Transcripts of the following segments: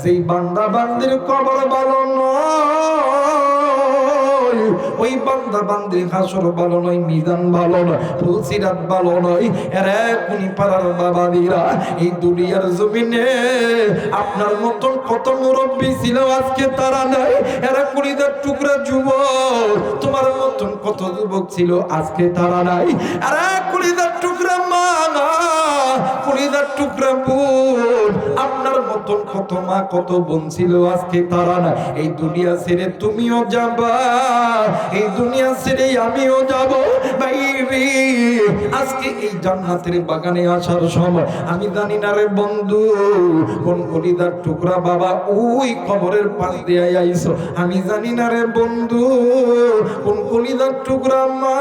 সেই বান্দা বান্দির কবর ভালো নয়, ওই বান্দা বান্দির হাসর ভালো নয়, মিজান ভালো নয়, ফুলসিরাত ভালো নয়। এরা কোনি পাড়ার বাবাদিরা, এই দুনিয়ার জমিনে আপনার মতন কত মুরব্বী ছিল, আজকে তারা নাই। এরা কুড়িদার টুকরা যুবক, তোমার মতন কত যুবক ছিল, আজকে তারা নাই। এরা কুড়িদার টুকরা মা, কুড়িদার টুকরা বোন, আপনার মতন কত মা কত বোন ছিল, আজকে তারা নাই। এই দুনিয়া ছেড়ে তুমিও যাবা, এই দুনিয়া ছেড়ে আমিও যাব। বাইরে আজকে এই জান্নাতের বাগানে আসার সময় আমি জানি না রে বন্ধু কোন কলিদার টুকরা বাবা ওই কবরের পাশ দিয়ে আইছো, আমি জানি না রে বন্ধু কোন কলিদার টুকরা মা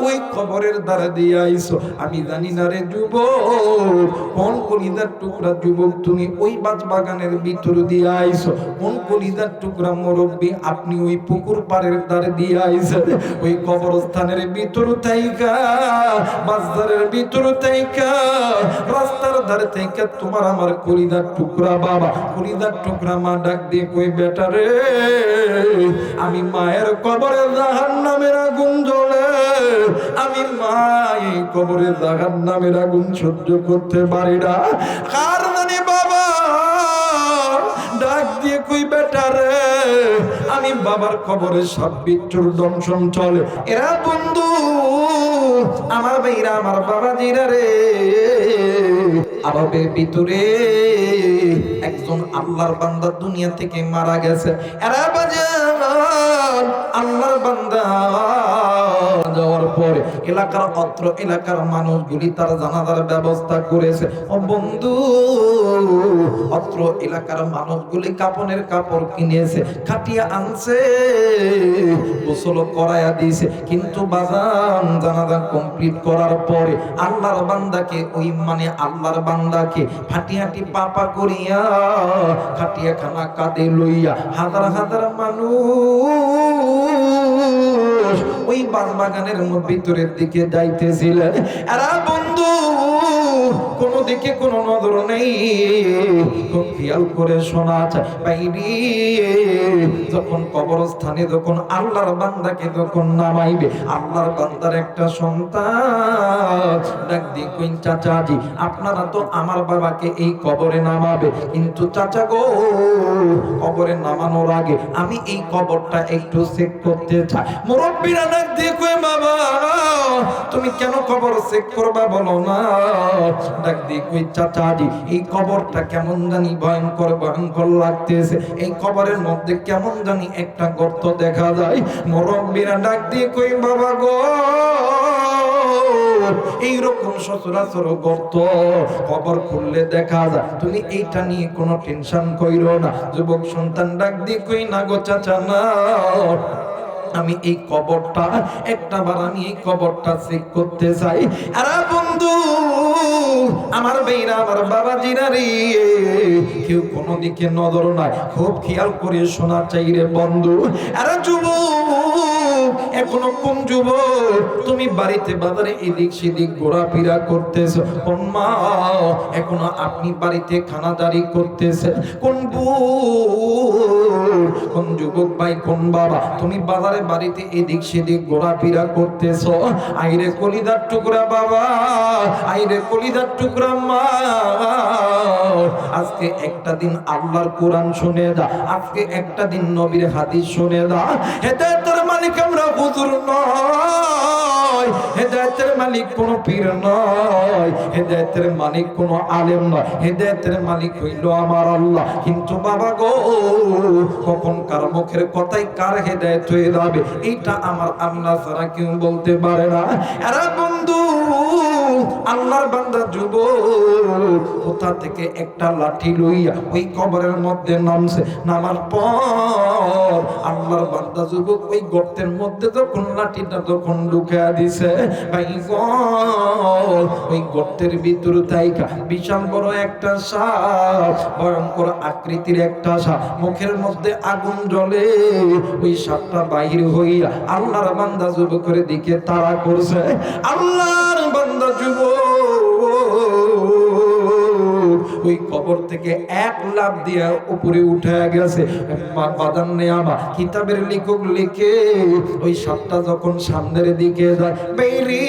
ওই কবরের দ্বারা দিয়ে আইছো, আমি জানি না রে যুবক কোন কলিদার টুকরা যুবক তুমি ওই বাগানের ভিতর দিয়ে আইছো, কোন কলিদার টুকরা মুরব্বী আপনি ওই পুকুর পাড়ের দ্বারে দিয়ে আইছেন। ওই কবরস্থানের ভিতর থাইকা, বাজারের ভিতর থাইকা, রাস্তার ধারে থাইকা তোমার আমার কলিদার টুকরা বাবা কলিদার টুকরা মা ডাক দিয়ে কই বেটা রে, আমি মায়ের কবরে জাহান্নামের আগুন জ্বলে, আমি মা এই কবরে জাহান্নামের আগুন সহ্য করতে পারি না। কার জানি বাবা ডাক দিয়ে কই বেটা রে, আমি বাবার কবরে সব বিচ্ছুর দংশন চলে। এরা বন্ধু আমার ভাইরা আমার বাবা জিরা রে, আরবের ভিতরে একজন আল্লাহর বান্দা দুনিয়া থেকে মারা গেছে। এরা বাজান আল্লাহর বান্দা যাওয়ার পরে এলাকার অত্র এলাকার মানুষগুলি তার জানাজার ব্যবস্থা করেছে। ও বন্ধু অত্র এলাকার মানুষগুলি কাপনের কাপড় কিনেছে, খাটিয়া আনছে, গোসল করায়া দিয়েছে। কিন্তু বাজান জানাজা কমপ্লিট করার পরে আল্লাহর বান্দাকে ওই আল্লাহর বান্দাকে ফাটিয়াটি পাপা করিয়া খাটিয়া খানা কাঁধে লইয়া হাজার হাজার মানুষ ওই বাগানের ভিতরের দিকে যাইতেছিলেন। এরা বন্ধু কোন দিকে কোন নজর নেই, খুব খেয়াল করে শোনা যায়। বাইরে যখন কবরস্থানে যখন আল্লাহর বান্দাকে যখন নামাইবে, আল্লাহর বান্দার একটা সন্তান ডাক দিয়ে কইন চাচাজি আপনারা তো আমার বাবাকে এই কবরে নামাবে, কিন্তু চাচা গো কবরে নামানোর আগে আমি এই কবরটা একটু চেক করতে চাই। মুরব্বিরা ডাক দিয়ে কই বাবা তুমি কেন কবর চেক করবা বলো না? ডাক দিয়ে কই চাচাজি এই কবরটা কেমন জানি ভয়ঙ্কর ভয়ঙ্কর লাগতেছে, এই কবরের মধ্যে কেমন জানি একটা গর্ত দেখা যায়। মুরব্বিরা ডাক দিয়ে কই বাবা গো এইরকম সচরাচর গর্ত কবর খুললে দেখা যায়, তুমি এইটা নিয়ে কোনো টেনশন কইরো না। যুবক সন্তান ডাক দিয়ে কই না গো চাচা না, আমি এই কবরটা একটাবার আমি এই কবরটা চেক করতে চাই। আরে বন্ধু আমার বেইরা আমার বাবা জিনারি কেউ কোনো দিকে নজর নাই, খুব খেয়াল করে শোনা চাই রে বন্ধু। আরে যুবক এখনো কোন যুবক তুমি বাড়িতে বাজারে এদিক সেদিক ঘোরাফেরা করতেছো? কোন মা এখনো আপনি বাড়িতে খানাদারি করতেছেন? কোন কোন যুবক ভাই কোন বাবা তুমি বাজারে বাড়িতে এদিক সেদিক ঘোরাফেরা করতেছো? আইরে কলিদার টুকরা বাবা, আইরে কলিদার টুকরা মা, আজকে একটা দিন আল্লাহর কোরআন শুনে যা, আজকে একটা দিন নবীর হাদিস শুনে যা। হেদায়েতের মালিক আমরা হুজুর নয়, হেদায়েতের মালিক কোনো পীর নয়, হেদায়েতের মালিক কোনো আলেম নয়, হেদায়েতের মালিক হইল আমার আল্লাহ। কিন্তু বাবা গো কখন কার মুখের কথাই কার হেদায়েত হয়ে যাবে এইটা আমার আল্লাহ ছাড়া কেউ বলতে পারে না। আরে বন্ধু আল্লাহর বান্দা যুবক কোথা থেকে একটা লাঠি লইয়া ওই কবরের মধ্যে নামছে, নামার পর আল্লাহর বান্দা যুবক ওই গর্তের মধ্যে যখন লাঠিটা তখন ঢুকিয়ে দিছে, ভাই ওই গর্তের ভিতর থাইকা বিশাল বড় একটা সাপ, ভয়ঙ্কর আকৃতির একটা সাপ, মুখের মধ্যে আগুন জ্বলে, ওই সাপটা বাহির হইয়া আল্লাহর বান্দা যুবকের দিকে তাড়া করছে। আল্লাহর বান্দা যুবক ওই কবর থেকে এক লাফ দিয়ে উপরে উঠে গেছে। বাদান নেয়ামা কিতাবের লেখক লিখে ওই সাপটা যখন সামনের দিকে যায়, বেরি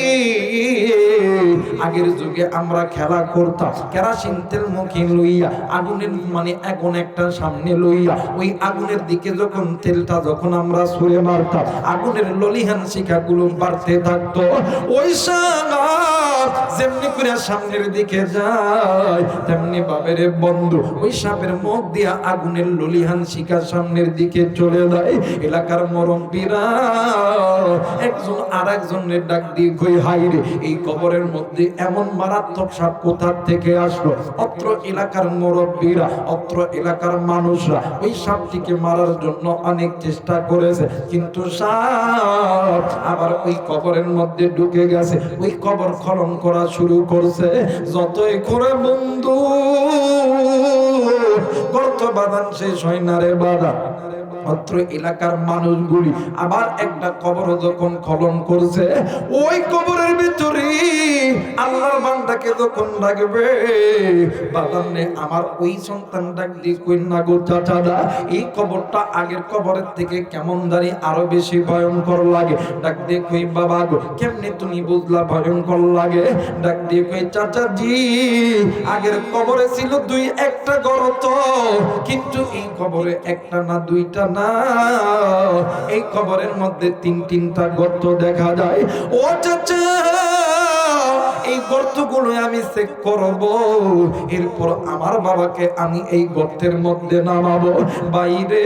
আগের যুগে আমরা খেলা করতাম কেরাসিন তেল মুখে লইয়া আগুনের মানে এখন একটা সামনে লইয়া ওই আগুনের দিকে যখন তেলটা যখন আমরা ছুঁড়ে মারতাম আগুনের ললিহান শিখাগুলো বাড়তে থাকতো। ওই সাপ যেমনি করে সামনের দিকে যায় তেমনি বাবের বন্ধু ওই সাপের মুখ দিয়া আগুনের ললিহান শিখা সামনের দিকে চলে যায়। এলাকার মুরব্বিরা একজন আর একজনের ডাক দিয়ে কই হাইরে এই কবরের মধ্যে এমন মারাত্মক সাপ কোথা থেকে আসলো? অত্র এলাকার মুরব্বিরা অত্র এলাকার মানুষরা ওই সাপটিকে মারার জন্য অনেক চেষ্টা করেছে, কিন্তু সাপ আবার ওই কবরের মধ্যে ঢুকে গেছে। ওই কবর খনন করা শুরু করছে। যতই করে বন্ধু গর্ত বাঁধান শেষ হয় না রে বাধা। অত্র এলাকার মানুষগুলি আবার একটা কবর যখন খনন করছে ওই কবরের ভিতরে আল্লাহর বান্দাকে যখন ডাকবে, বাদানে আমার ওই সন্তান ডাক দিয়ে কই না গো চাচাদা এই কবরটা আগের কবরের থেকে কেমন জানি আরো বেশি ভয়ঙ্কর লাগে। ডাক দিয়ে কই বাবা গো কেমনে তুমি বুঝলা ভয়ঙ্কর লাগে? ডাক দিয়ে কই চাচাজি আগের কবরে ছিল দুই একটা গর্ত, কিন্তু এই কবরে একটা না দুইটা না, এই কবরের মধ্যে তিনটা গর্ত দেখা যায়। ও চাচা এই গর্তগুলো আমি চেক করব, এরপর আমার বাবাকে আমি এই গর্তের মধ্যে নামাবো। বাইরে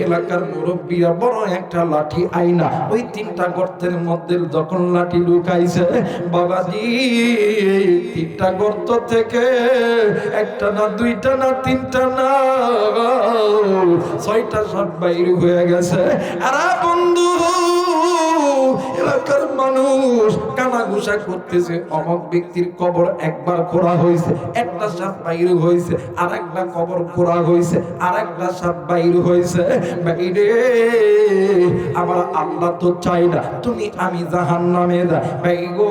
এলাকার মুরব্বীরা বড় একটা লাঠি আইনা ওই তিনটা গর্তের মধ্যে যখন লাঠি লুকাইছে, বাবাজি তিনটা গর্ত থেকে একটা না দুইটা না তিনটা না ছয়টা সাপ বাইরে হয়ে গেছে। আরে বন্ধু এলাকার মানুষ কানাঘুষা করতেছে, অমক ব্যক্তির কবর একবার খোঁড়া হয়েছে একটা সাপ বাইরে হয়েছে, আর একটা কবর খোঁড়া হয়েছে আর একটা সাপ বাইরে হয়েছে। বাইরে আমার আল্লাহ তো চাই না তুমি আমি জাহান্নামে যা। ভাই গো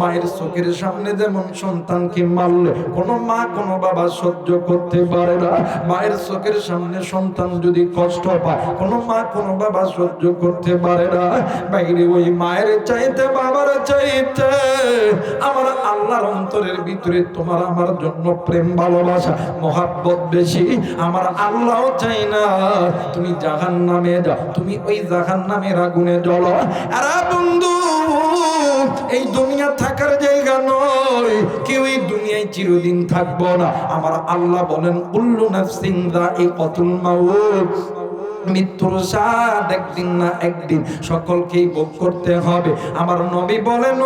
মায়ের চোখের সামনে যেমন সন্তানকে মারলে কোনো মা কোনো বাবা সহ্য করতে পারে না, মায়ের চোখের সামনে সন্তান যদি কষ্ট পায় কোনো মা কোনো বাবা সহ্য করতে পারে না। বাইরে ওই মায়ের চাইতে বাবার চাইতে আমার আল্লাহর অন্তরের ভিতরে তোমার আমার জন্য প্রেম ভালোবাসা মহাব্বত বেশি। আমার আল্লাহও চাই না তুমি জাহান্নামে যাও, তুমি ওই জাহান্নামের আগুনে জ্বলো। আরে বন্ধু এই দুনিয়া থাকার জায়গা নয়, কেউ এই দুনিয়ায় চিরদিন থাকবো না। আমার আল্লাহ বলেন কুল্লু নাফসিন যায়িকাতুল মাউত, মৃত্যুর স্বাদ একদিন না একদিন সকলকেই ভোগ করতে হবে। আমার নবী বলেন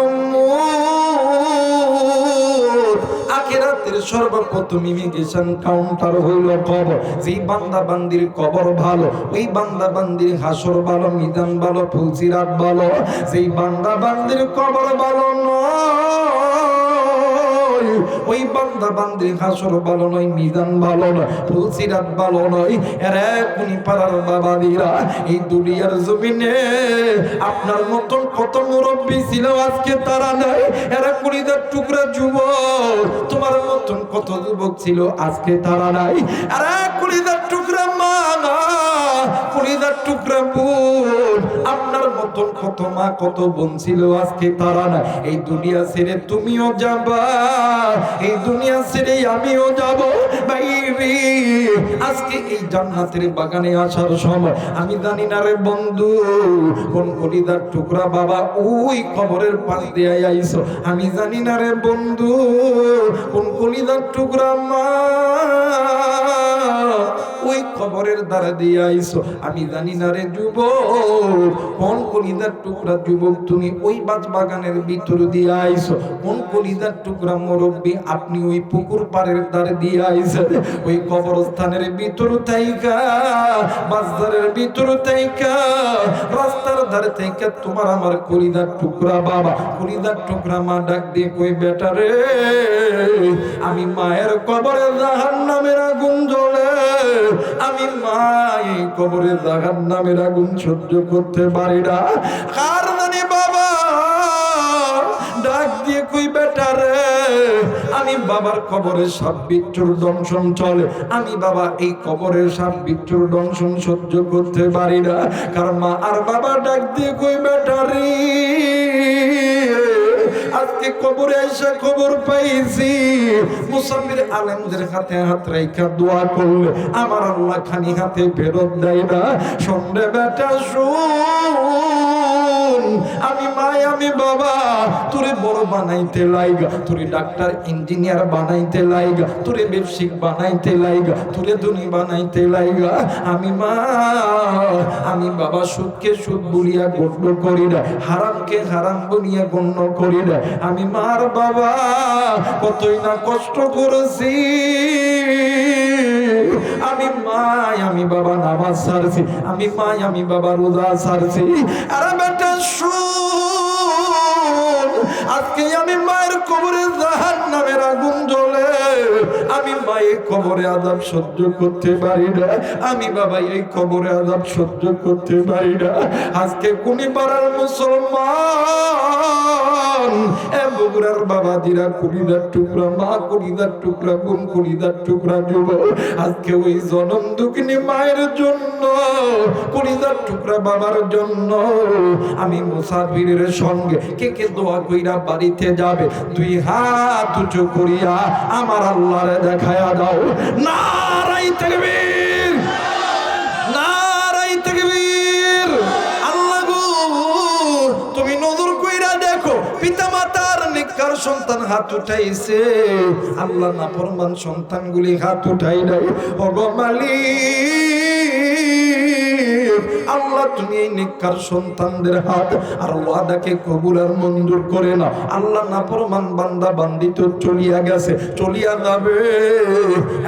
আখিরাতের সর্বপ্রথম ইমিগ্রেশন কাউন্টার হইল কবর। যেই বান্দা বান্দির কবর ভালো ওই বান্দা বান্দির হাসর ভালো, মিজান ভালো, ফুলসিরাত ভালো। যেই বান্দা বান্দির কবর ভালো নয় ওই বান্দা বান্দির হাসর ভালো নয়, মিজান ভালো নয়, ফুলসিরাত ভালো নয়। এরা কোনি পাড়ার বাবাদিরা এই দুনিয়ার জমিনে আপনার মতন কত মুরব্বী ছিল আজকে তারা নাই। এরা কুড়িদার টুকরা যুবক, তোমার মতন কত যুবক ছিল আজকে তারা নাই। এরা কুড়িদার টুকরা মা, কুড়িদার টুকরা বোন, আপনার মতন কত মা কত বোন ছিল আজকে তারা নাই। এই দুনিয়া ছেড়ে তুমিও যাবা, এই দুনিয়া ছেড়ে আমিও যাব। বাইরে আজকে এই জান্নাতের বাগানে আসার সময় আমি জানি না রে বন্ধু কোন কলিদার টুকরা বাবা ওই কবরের পাশ দিয়ে আইছো, আমি জানি না রে বন্ধু কোন কলিদার টুকরা মা ওই কবরের দ্বারা দিয়ে আইছো, আমি জানি না রে যুবক কোন কলিদার টুকরা যুবক তুমি ওই বাগানের ভিতর দিয়ে আইছো, কোন কলিদার টুকরা মুরব্বী আপনি ওই পুকুর পাড়ের দ্বারে দিয়ে আইছেন। ওই কবরস্থানের ভিতর থাইকা বাজারের ভিতর থাইকা রাস্তার ধারে থাইকা তোমার আমার কলিদার টুকরা বাবা কলিদার টুকরা মা ডাক দিয়ে কই বেটা রে আমি মায়ের কবরে জাহান্নামের আগুন জ্বলে, আমি মা এই কবরে জাহান্নামের আগুন সহ্য করতে পারি না। কার জানি বাবা ডাক দিয়ে কই বেটা রে আমি আমি বাবার কবরে সাপ বিচ্ছুর দংশন চলে, আমি বাবা এই কবরের সাপ বিচ্ছুর দংশন সহ্য করতে পারি না। কারণ মা আর বাবা ডাক দিয়ে কই বেটারি আজকে কবরে এসে খবর পাইছি মুসাফির আলেমদের হাতে হাত রাইখা দোয়া করলে আমার আল্লাহ খানি হাতে ফেরত দেয় না। শুনরে বেটা শুন, আমি মাই আমি বাবা তোরে বড় বানাইতে লাইগা, তোরে ডাক্তার ইঞ্জিনিয়ার বানাইতে লাইগা, তোরে ব্যবসায়িক বানাইতে লাইগা, তোরে ধনী বানাইতে লাইগা আমি মা আমি বাবা সুদকে সুদ বলিয়া গণ্য করি না, হারামকে হারাম বলিয়া গণ্য করি না। আমি মার বাবা কতই না কষ্ট করেছি, আমি মাই আমি বাবা নামাজ ছাড়ছি, আমি মাই আমি বাবা রোজা ছাড়ছি। আরে বেটা শুন, আজকে আমি মায়ের কবরে জাহান্নামের আগুন জ্বলে, আমি মায়ের কবরে আযাব সহ্য করতে পারি না, আমি বাবা এই কবরে আযাব সহ্য করতে পারি না। আজকে কোনি পাড়ার মুসলমান এ বগুড়ার বাবা দিরা কলিজার টুকরা মা, কলিজার টুকরা বোন, কলিজার টুকরা যুবক, আজকে ওই জনম দুঃখিনী মায়ের জন্য, কলিজার টুকরা বাবার জন্য আমি মুসাফিরের সঙ্গে কে কে দোয়া কইরা বাড়িতে যাবে দুই হাত উঁচু করিয়া আমার আল্লাহরে দেখায়া দাও। নারাই তাকবীর, নারাই তাকবীর। আল্লাহ গো তুমি নজর কইরা দেখো, পিতা মাতার নেককার সন্তান হাত উঠাইছে, আল্লাহ নাফরমান সন্তানগুলি হাত উঠাই নাই। ওগো মালিক আল্লাহ তুমি এই নেককার সন্তানদের হাত আর ওয়াদাকে কবুল আর মঞ্জুর করে না। আল্লাহ নাফরমান বান্দা বান্দি তো চলিয়া গেছে, চলিয়া যাবে,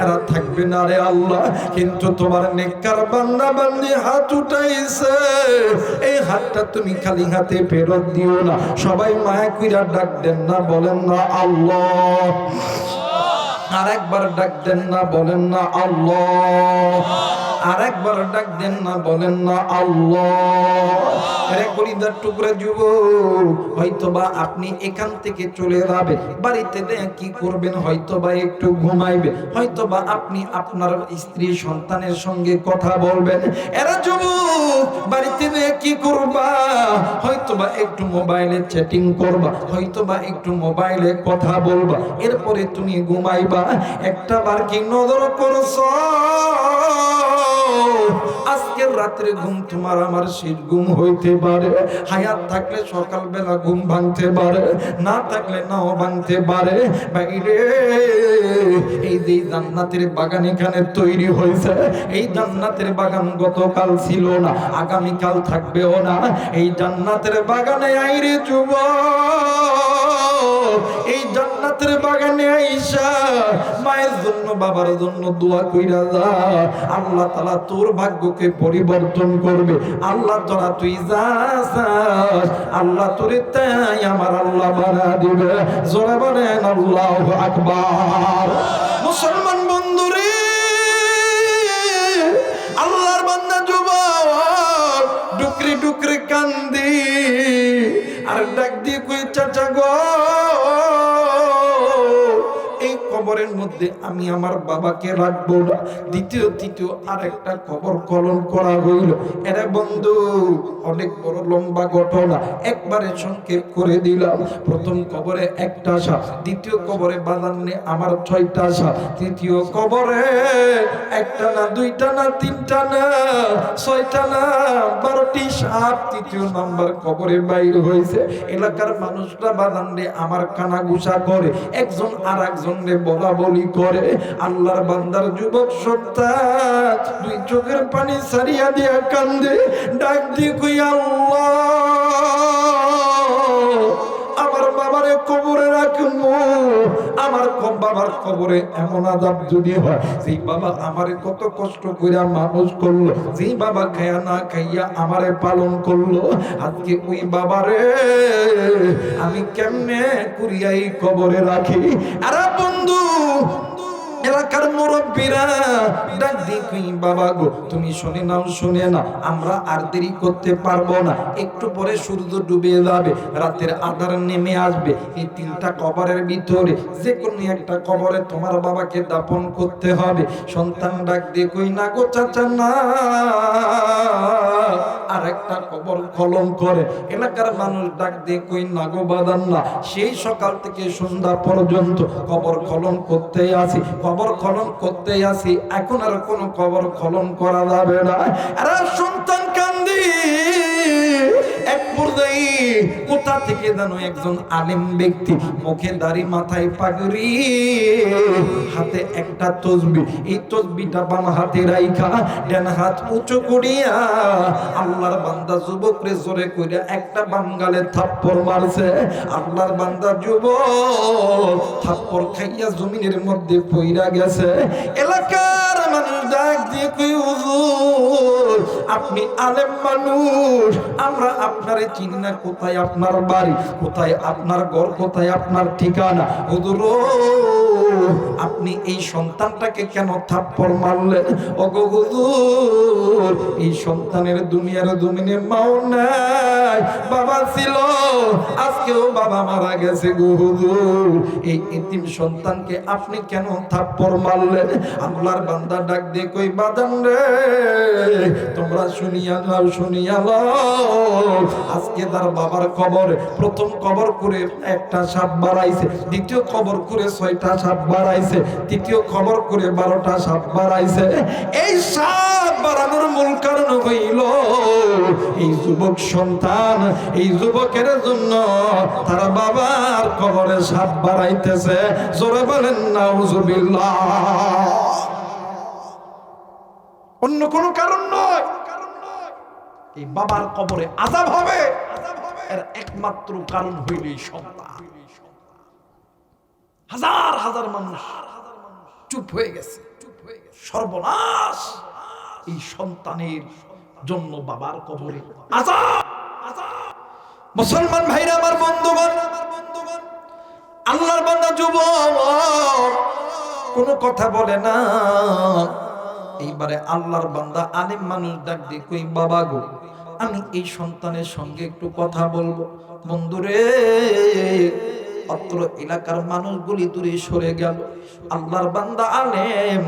এরা থাকবে না রে আল্লাহ, কিন্তু তোমার নেককার বান্দা বান্দি হাত উঠাইছে, এই হাতটা তুমি খালি হাতে ফেরত দিও না। সবাই মায়া কইরা ডাক দেন না, বলেন না আল্লাহ। আর একবার ডাক দেন না, বলেন না আল্লাহ। আর একবার ডাক দেন না, বলেন না আল্লাহ। আরে কলিজার টুকরা যুবক, হয়তোবা আপনি এখান থেকে চলে যাবে, বাড়িতে কি করবেন, হয়তোবা একটু ঘুমাইবে, হয়তোবা আপনি আপনার স্ত্রী সন্তানের সঙ্গে কথা বলবেন। এরা যুবক বাড়িতে কি করবা, হয়তোবা একটু মোবাইলে চ্যাটিং করবা, হয়তোবা একটু মোবাইলে কথা বলবা, এরপরে তুমি ঘুমাইবা। একটা বার কি নজর করছো আজকের রাত্রে ঘুম তোমার আমার শেষ ঘুম হইতে পারে, হায়াত থাকলে সকালবেলা ঘুম ভাঙতে পারে, না থাকলে নাও ভাঙতে পারে। বাইরে এই যে জান্নাতের বাগান এখানে তৈরি হয়েছে, এই জান্নাতের বাগান গতকাল ছিল না, আগামীকাল থাকবেও না। এই জান্নাতের বাগানে আইরে যুবক, এই জান্নাতের বাগানে আইসা মায়ের জন্য বাবার জন্য দোয়া কইরা যা, আল্লাহ তাআলা তোর ভাগ্যকে পরিবর্তন করবে। আল্লাহ তোরা তুই যা আল্লাহ তোরে তাই আমার আল্লাহ বানা দিবে। জোরে বলেন আল্লাহু আকবার। মুসলমান বন্ধুরে, আল্লাহর বান্দা যুবক ডুকরি ডুকরি কান্দি আর ডাক দিয়ে কই চাচা গো, এই কবরের মধ্যে আমি আমার বাবাকে রাখবো না। দ্বিতীয় তৃতীয় আর একটা কবর খনন করা হইল। এরা বন্ধু অনেক বড় লম্বা ঘটনা, একবারে সংক্ষেপ করে দিলাম। প্রথম কবরে একটা সাপ, দ্বিতীয় কবরে বাজানে আমার 6টা সাপ, তৃতীয় কবরে একটা না দুইটা না তিনটা না 6টা না 12টি সাপ তৃতীয় নাম্বার কবরে বাইর হয়েছে। এলাকার মানুষরা বাজানে আমার কানা গুসা করে, একজন আর একজনরে বলা বলি করে। আল্লাহর বান্দার যুবক সত্তা দুই চোখের পানি সারিয়া দিয়া কান্দে, ডাক দিয়ে কই আল্লাহ আমার বাবারে কবরে রাখবো, আমার বাবার কবরে এমন আযাব যদি হয়, যেই বাবা আমারে কত কষ্ট কইরা মানুষ করলো, যেই বাবা খায়া না খাইয়া আমারে পালন করলো, আজকে ওই বাবারে আমি কেমনে করিয়া এই কবরে রাখি। আরে বন্ধু এলাকার মুরব্বীরা ডাক দিয়ে কই বাবা গো তুমি শুনে নাও, শুনে না, আমরা আর দেরি করতে পারবো না, একটু পরে সূর্য ডুবে যাবে, রাতের আঁধার নেমে আসবে, এই 3টা কবরের ভিতরে যে কোনো একটা কবরে তোমার বাবাকে দাফন করতে হবে। সন্তান ডাক দিয়ে কই না গো চাচা না, আর একটা কবর খনন করে। এলাকার মানুষ ডাক দিয়ে কই না গো বাদান না, সেই সকাল থেকে সন্ধ্যা পর্যন্ত কবর খনন করতেই আসি, কবর খনন করতেই আসি, এখন আর কোনো কবর খনন করা যাবে না। আর সন্তান কান্দি। এক পর্যায়ে কোথা থেকে যেন একজন আলেম ব্যক্তি, মুখে দাড়ি, মাথায় পাগড়ি, হাতে একটা তসবিহ, এই তসবিহটা বাম হাতে রাইখা ডান হাত উঁচু করিয়া আল্লাহর বান্দা যুবকরে জোরে কইরা একটা বাম গালে থাপ্পড় মারছে। আল্লাহর বান্দা যুবক থাপ্পড় খাইয়া জমিনের মধ্যে পইরা গেছে। এলাকার মানুষ ডাক দিয়ে কই হুজুর আপনি আলেম মানুষ, আমরা আপনারে চিনি না, কোথায় আপনার বাড়ি, কোথায় আপনার ঘর, কোথায় আপনার ঠিকানা? হুজুর আপনি এই সন্তানটাকে কেন থাপ্পড় মারলেন? ওগো হুজুর এই সন্তানের দুনিয়ার জমিনে মাও নাই, বাবা ছিল, আজকেও বাবা মারা গেছে গো হুজুর, এই এতিম সন্তানকে আপনি কেন থাপ্পড় মারলেন? আল্লাহর বান্দা ডাক দিয়ে কই বাদান রে তোমরা শুনিয়া নাও, শুনিয়া নাও, আজকে তার বাবার কবরে প্রথম কবর করে একটা সাপ বাড়াইছে, দ্বিতীয় কবর করে 6টা সাপ বাড়াইছে, তৃতীয় কবর করে 12টা সাপ বাড়াইছে। এই সাপ বাড়ানোর মূল কারণ হইল এই যুবক সন্তান, এই যুবকের জন্য তার বাবার কবরে সাপ বাড়াইতেছে। জোরে বলেন নাউজুবিল্লাহ। অন্য কোনো কারণ নয়, এই বাবার কবরে আযাব হবে এর একমাত্র কারণ হইল এই সন্তান। হাজার হাজার মানুষ চুপ হয়ে গেছে, সর্বনাশ এই সন্তানের জন্য বাবার কবরে আযাব। মুসলমান ভাইরা আমার, বন্ধুগণ, আল্লাহর বান্দা যুবক কোনো কথা বলে না। এইবারে আল্লাহর বান্দা আলেম মানুষ ডাক দিয়ে কই বাবা গো আমি এই সন্তানের সঙ্গে একটু কথা বলবো। বন্ধুরে অত্র এলাকার মানুষগুলি দূরে সরে গেল। আল্লাহর বান্দা আলেম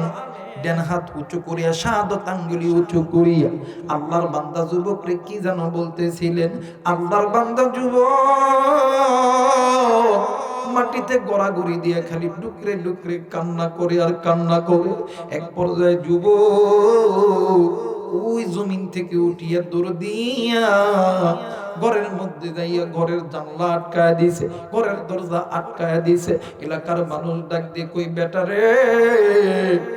ডান হাত উঁচু করিয়া, শাহাদাত আঙ্গুলি উঁচু করিয়া আল্লাহর বান্দা যুবকরে কি যেন বলতেছিলেন। আল্লাহর বান্দা যুবক মাটিতে গড়াগড়ি দিয়ে খালি ডুকরে ডুকরে কান্না করে আর কান্না করে। এক পর্যায়ে যুবক ওই জমিন থেকে উঠিয়া দৌড় দিয়া ঘরের মধ্যে যাইয়া ঘরের জানলা আটকায় দিছে, ঘরের দরজা আটকায় দিছে। এলাকার মানুষ ডাক দিয়ে কই বেটা রে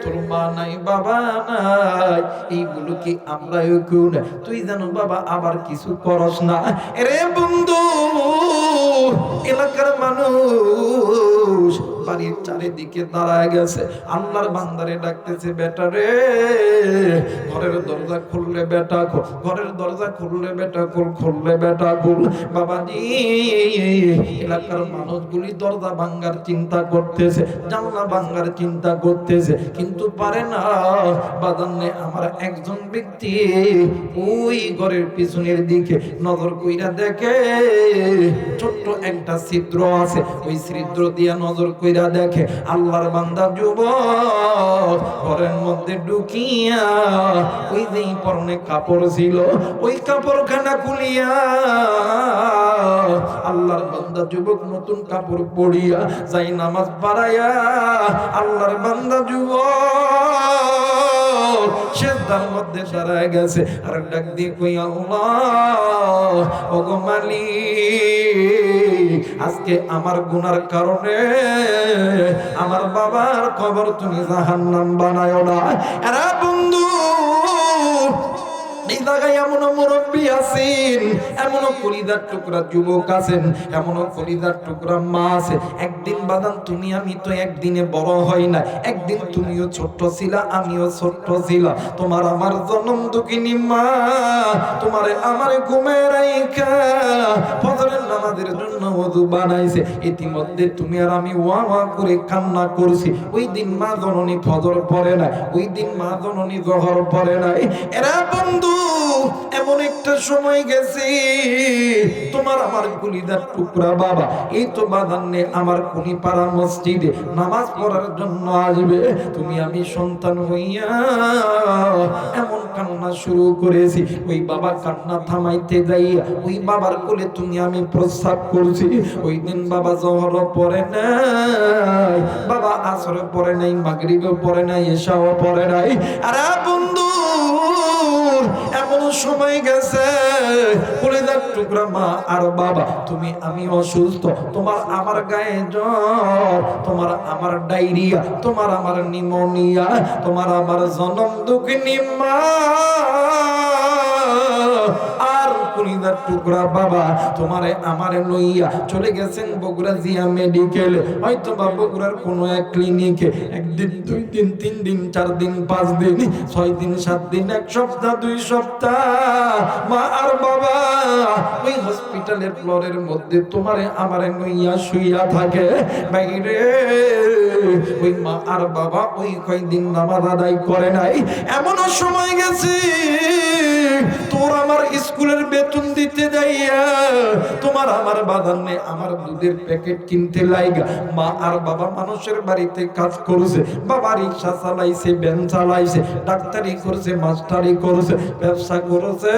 তোর মা নাই, বাবা নাই, এইগুলো কি আমরা কেউ না? তুই জানো বাবা আবার কিছু করস না। এরে বন্ধু এলাকার মানুষ বাড়ির চারিদিকে দাঁড়ায় গেছে। আল্লাহর বান্দারে ডাকতেছে বেটা রে ঘরের দরজা খুললে বেটা খোল, ঘরের দরজা খুললে বেটা খোল, খুললে বেটা খোল। বাবাজি এলাকার মানুষগুলি দরজা ভাঙ্গার চিন্তা করতেছে, জানলা ভাঙ্গার চিন্তা করতেছে, কিন্তু পারে না। বাজানে আমার একজন ব্যক্তি ওই ঘরের পিছনের দিকে নজর কইরা দেখে ছোট্ট একটা ছিদ্র আছে, ওই ছিদ্র দিয়া নজর কইরা দেখে আল্লাহর বান্দা যুবক ঘরের মধ্যে ঢুকিয়া ওই যে পরনে কাপড় ছিল ওই কাপড়খানা খুলিয়া আল্লাহর বান্দা যুবক নতুন কাপড় পরিয়া যাই নামাজ পড়াইয়া আল্লাহর বান্দা যুবক সেজদার মধ্যে দাঁড়ায় গেছে আর ডাক দিয়ে কই আল্লাহ ওগো মালিক আজকে আমার গুনার কারণে আমার বাবার কবর তুমি জাহান্নাম বানায়ো না। এরা বন্ধু এই জায়গায় এমনও মুরব্বী আছেন, এমনও কলিজার টুকরা যুবক আছেন, এমনও কলিজার টুকরা মা আছে। একদিন বাদান তুমি আমি তো একদিনে বড় হয় না, একদিন তুমিও ছোট্ট ছিলা আমিও ছোট্ট ছিলাম। তোমার আমার জন্ম দুঃখিনী মা তোমারে আমার ঘুমে রাইখা ফজরের নামাজের জন্য জন্য ওযু বানাইছে, ইতিমধ্যে তুমি আর আমি ওয়া ওয়া করে কান্না করছি। ওই দিন মা জননী ফজর পড়ে না, ওই দিন মা জননী জোহর পড়ে নাই। এরা বন্ধু এমন একটা সময় গেছে, তোমার আমার কলিজার টুকরা বাবা এই তো বাদান্নে আমার কুনিপাড়া মসজিদে নামাজ পড়ার জন্য আসবে। তুমি আমি সন্তান হইয়া এমন কান্না শুরু করেছি, ওই বাবা কান্না থামাইতে যাইয়া ওই বাবার কোলে তুমি আমি প্রস্রাব করছি। ওই দিন বাবা জোহর পড়ে নাই, বাবা আসর পড়ে নাই, মাগরিবও পড়ে নাই, এশাও পড়ে নাই। আরে বন্ধু এমন সময় গেছে, কলিজার টুকরা মা আর বাবা তুমি আমি অসুস্থ, তোমার আমার গায়ে জ্বর, তোমার আমার ডায়রিয়া, তোমার আমার নিউমোনিয়া, তোমার আমার জনম দুঃখিনী মা আর কলিজার টুকরা বাবা তোমারে আমারে লইয়া চলে গেছেন বগুড়া জিয়া মেডিকেল, হয়তো বা বগুড়ার কোনো এক ক্লিনিকে। একদিন, দুই দিন, 3 দিন, 4 দিন, 5 দিন, 6 দিন, 7 দিন, 1 সপ্তাহ, 2 সপ্তাহ মা আর বাবা ওই হসপিটালের ফ্লোরের মধ্যে তোমারে আমারে লইয়া শুইয়া থাকে। বাইরে ওই মা আর বাবা ওই কয়দিন নামাজ আদায় করে নাই। এমনও সময় গেছে তোর আমার স্কুলের বেতন দিতে যাইয়া তোমার আমার বাদানে আমার দুধের প্যাকেট কিনতে লাইগা মা আর বাবা মানুষের বাড়িতে কাজ করছে। বাবা রিক্সা চালাইছে, ভ্যান চালাইছে, ডাক্তারি করছে, মাস্টারি করছে, ব্যবসা করছে,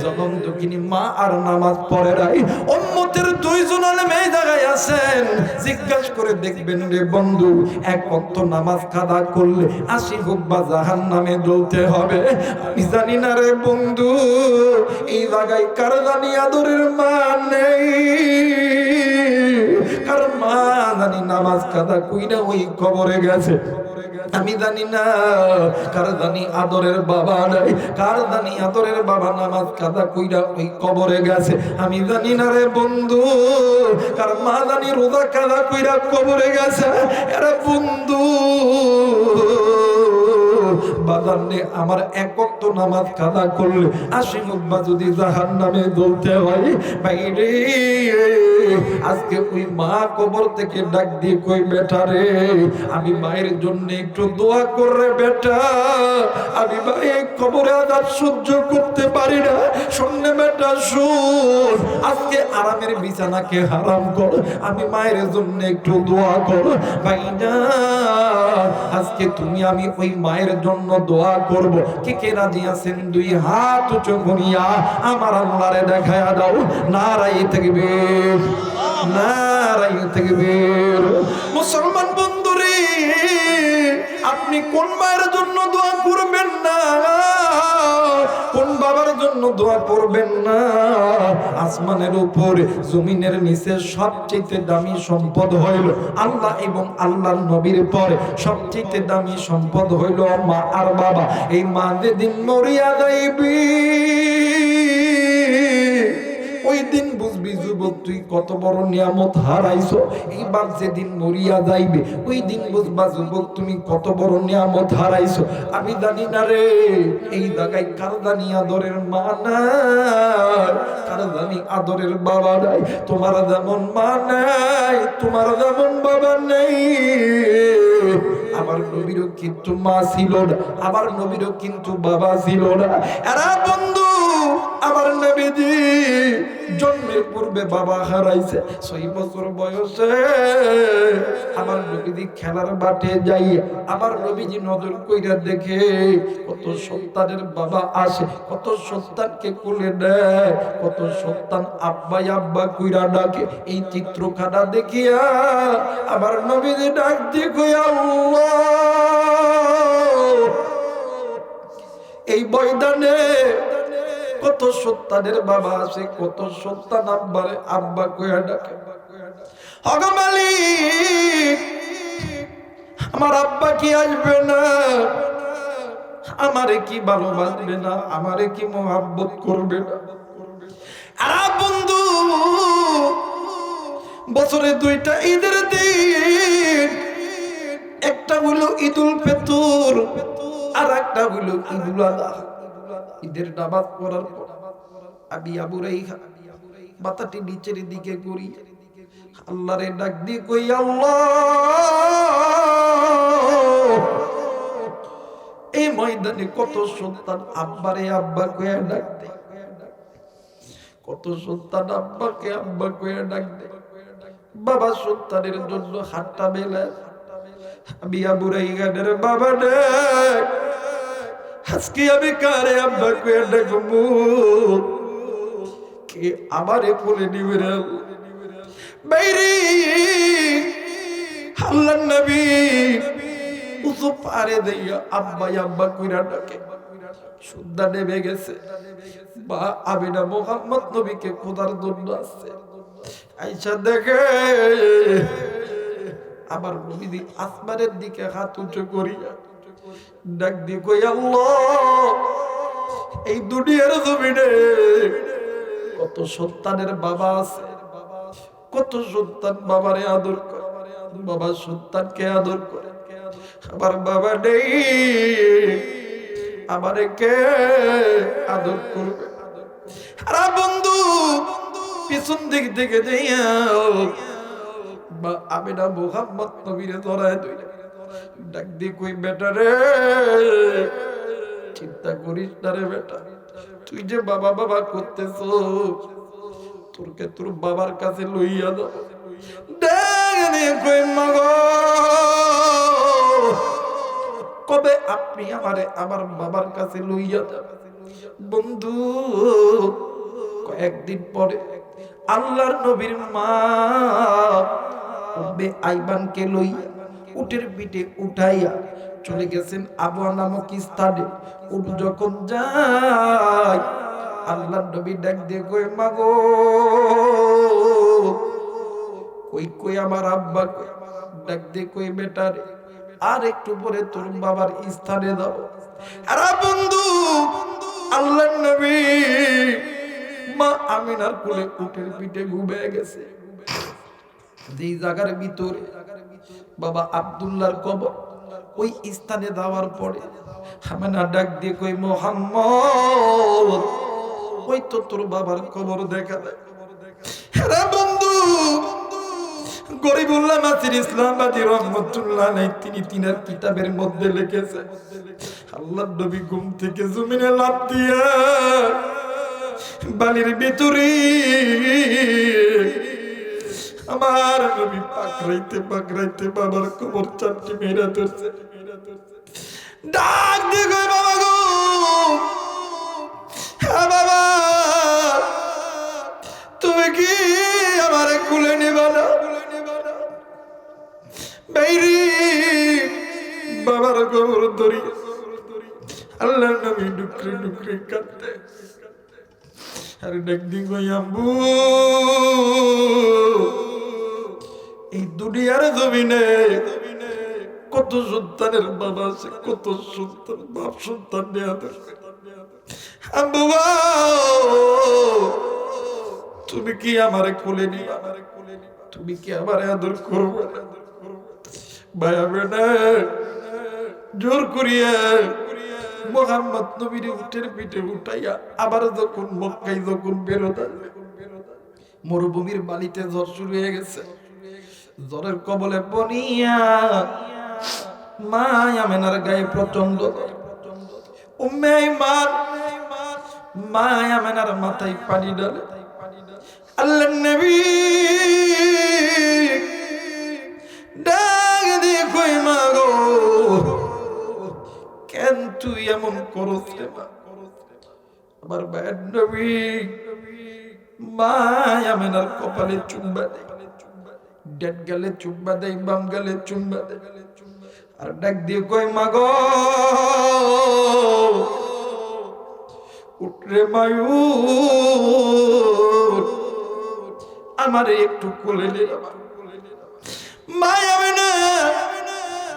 যখন দুঃখিনী মা আর নামাজ পড়ে নাই। উম্মতের 2 জন আলেম এই জায়গায় আছেন, জিজ্ঞাসা করে দেখবেন রে বন্ধু, 1 ওয়াক্ত নামাজ কাদা করলে 80 হুব্বা জাহান্নামে জ্বলতে হবে। আমি জানি না রে বন্ধু এই জায়গায় কার জানি আদরের মা নেই, কার মা জানি নামাজ কাদা কইরা ওই কবরে গেছে। আমি জানি না কার জানি আদরের বাবা নাই, কার জানি আদরের বাবা নামাজ কাদা কইরা ওই কবরে গেছে। আমি জানি না রে বন্ধু কার মা জানি রোজা কাদা কইরা কবরে গেছে। এরা বন্ধু বাজারে আমার 1 ওয়াক্ত নামাজ কাদা করলে 80 হুব্বা যদি জাহান্নামে জ্বলতে হয়। বাইরে আজকে ওই মা কবর থেকে ডাক দিয়ে কই বেটা রে আমি মায়ের জন্য একটু দোয়া কর রে বেটা, আমি ভাই কবরে আযাব সহ্য করতে পারি না। শুনলে বেটা শুন, আজকে আরামের বিছানাকে হারাম কর, আমি মায়ের জন্য একটু দোয়া কর। ভাই না আজকে তুমি আমি ওই মায়ের জন্য দোয়া করব। কে কে রাজি আছেন 2 হাত উঁচু করিয়া আমার আল্লাহরে দেখায়া দাও। নারায়ে তাকবীর, নারায়ে তাকবীর। মুসলমান বন্ধুরে আপনি কোন মায়ের জন্য দোয়া করবেন না, কোন বাবার জন্য দোয়া করবেন না? আসমানের উপরে জমিনের নিচে সবচেয়ে দামি সম্পদ হইল আল্লাহ এবং আল্লাহর নবীর পরে সবচেয়ে দামি সম্পদ হইল মা আর বাবা। এই মা যেদিন মরিয়া যাইবি ওই দিন বুঝবি যুবক তুই কত বড় নিয়ামত হারাইছো। এই বাপ যেদিন মরিয়া যাইবে ওই দিন বুঝবা যুবক তুমি কত বড় নিয়ামত হারাইছো। আমি জানি না রে এই জায়গায় কার জানি আদরের মা নাই, কার জানি আদরের বাবা নাই। তোমার যেমন মা নাই, তোমার যেমন বাবা নেই। আমার নবীরও কিন্তু মা ছিল না, আমার নবীরও কিন্তু বাবা ছিল না। এরা বন্ধু আমার নবীজি জন্মের পূর্বে বাবা হারাইছে। 6 বছর বয়সে আমার নবীজি খেলার মাঠে যাই, আমার নবীজি নজর কইরা দেখে কত সন্তানের বাবা আসে, কত সন্তানকে কোলে নেয়, কত সন্তান আব্বা আব্বা কইরা ডাকে। এই চিত্রখানা দেখিয়া আমার নবীজি ডাক দিয়ে কই আল্লাহ এই ময়দানে কত সন্তানের বাবা আছে, কত সন্তান আব্বারে আব্বা কইয়া ডাকে। ওগো মালিক আমার আব্বা কি আসবে না, আমারে কি ভালোবাসবে না, আমারে কি মোহাব্বত করবে না? আর বন্ধু বছরে 2টা ঈদের দিন, একটা হলো ঈদুল ফিতর আর একটা হলো ঈদুল আযহা। ঈদের নামাজ পড়ার পর আমি আবু রাইহা মাথাটি নিচের দিকে করি আল্লাহরে ডাক দিয়ে কই আল্লাহ এই ময়দানে কত সন্তান আব্বারে আব্বা কইয়া ডাক দেয়, কত সন্তান আব্বাকে আব্বা কইয়া ডাক দেয়। বাবা সন্তানের জন্য হাতটা মেলায়, আমি আবুরাই গানের বাবা ডাক, আজকে আমি কারে আব্বা কইয়া ডাকবো, কে আমারে কোলে নিবে রে বাইরে। আল্লাহর নবী উসু পারে দেয়া আব্বা আব্বা কইরা ডাকে, সুদ্ধা নেমে গেছে। বা আমিনা মুহাম্মদ নবীকে খোদার জন্য আসছে, আইসা দেখে আমার নবী আসমানের দিকে হাত উঁচু করিয়া ডাক দিয়ে কই আল্লাহ এই দুনিয়ার জমিনে কত সন্তানের বাবা আছে, কত সন্তান বাবারে আদর করে, বাবা সন্তানকে আদর করে, আমার বাবা নেই, আমারে কে আদর করবে? আরে বন্ধু পিছন দিক থেকে বা আমিনা মুহাম্মদ নবীরে ধরায় ধরে ডাক দিয়ে কই বেটা রে চিন্তা করিস না রে বেটা, তুই যে বাবা বাবা করতেছ তোরকে তোর বাবার কাছে লইয়া দাও। ডাক দিয়ে কই মাগো কবে আপনি আমারে আমার বাবার কাছে লইয়া যাবেন? বন্ধু কয়েকদিন পরে আল্লাহর নবীর মা উম্মে আইমানকে লইয়া উটের পিঠে উঠাইয়া চলে গেছেন আবওয়া নামক স্থানে। উট যখন যায় আল্লাহর নবী ডাক দিয়ে কই মাগো কই কই আমার আব্বা কই? ডাক দিয়ে কই বেটা রে আর একটু পরে তোর বাবার স্থানে দাও। আরে বন্ধু আল্লাহর নবী মা আমিনার কোলে উটের পিঠে ঘুমিয়ে গেছে। যেই জায়গার ভিতরে বাবা আব্দুল্লাহর কবর, ওই স্থানে যাওয়ার পরে আমিনা ডাক দিয়ে কই মুহাম্মদ ওই তো তোর বাবার কবর দেখা দেয়। আরে বন্ধু গরিবুল্লাহ নাসির ইসলামাবাদী রহমাতুল্লাহ আলাইহি তিনি তিনার কিতাবের মধ্যে লিখেছে আল্লাহর নবী ঘুম থেকে জমিনে লাফ দিয়া বালির ভিতরে আমার নবী পাকড়াইতে পাকড়াইতে বাবার কবর চারটি মেরা ধরছে। ডাক দিয়ে কই বাবা গো হ্যাঁ বাবা তুমি কি আমারে কুলে নিবা না? বাইরে বাবার কবর ধরি আল্লাহর নবী ডুকরে ডুকরে কাঁদতে আর ডাক দি কই আম্মু এই দুনিয়ার জমিনে কত সন্তানের বাবা আছে, কত সন্তান বাপ সন্তান নিয়ে আদর করে। আম্মু তুমি কি আমারে কোলে নিবা? তুমি কি আমারে আদর করবে? ভাইয়া বেটা জোর করিয়া মুহাম্মদ নবীর উটের পিঠে উঠাইয়া আবার যখন মক্কায় যখন বেরোত মরুভূমির বালিতে জ্বর শুরু হয়ে গেছে। জ্বরের কবলে বনিয়া মা আমিনার গায়ে প্রচন্ড উম্মে আইমান মা আমিনার মাথায় পানি ঢালে। আল্লাহর নবী ডাক দিয়ে কই মা গো কেন তুই এমন করছ রে মা? আমার ভাইয়ের নবী মা আমিনার কপালে চুম্বা দেয়, ডান গালে চুম্বা দেয়, বাম গালে চুম্বা দেয় আর ডাক দিয়ে কই মা গো উঠরে মায়ু আমারে একটু কোলে নে। মা আমিনা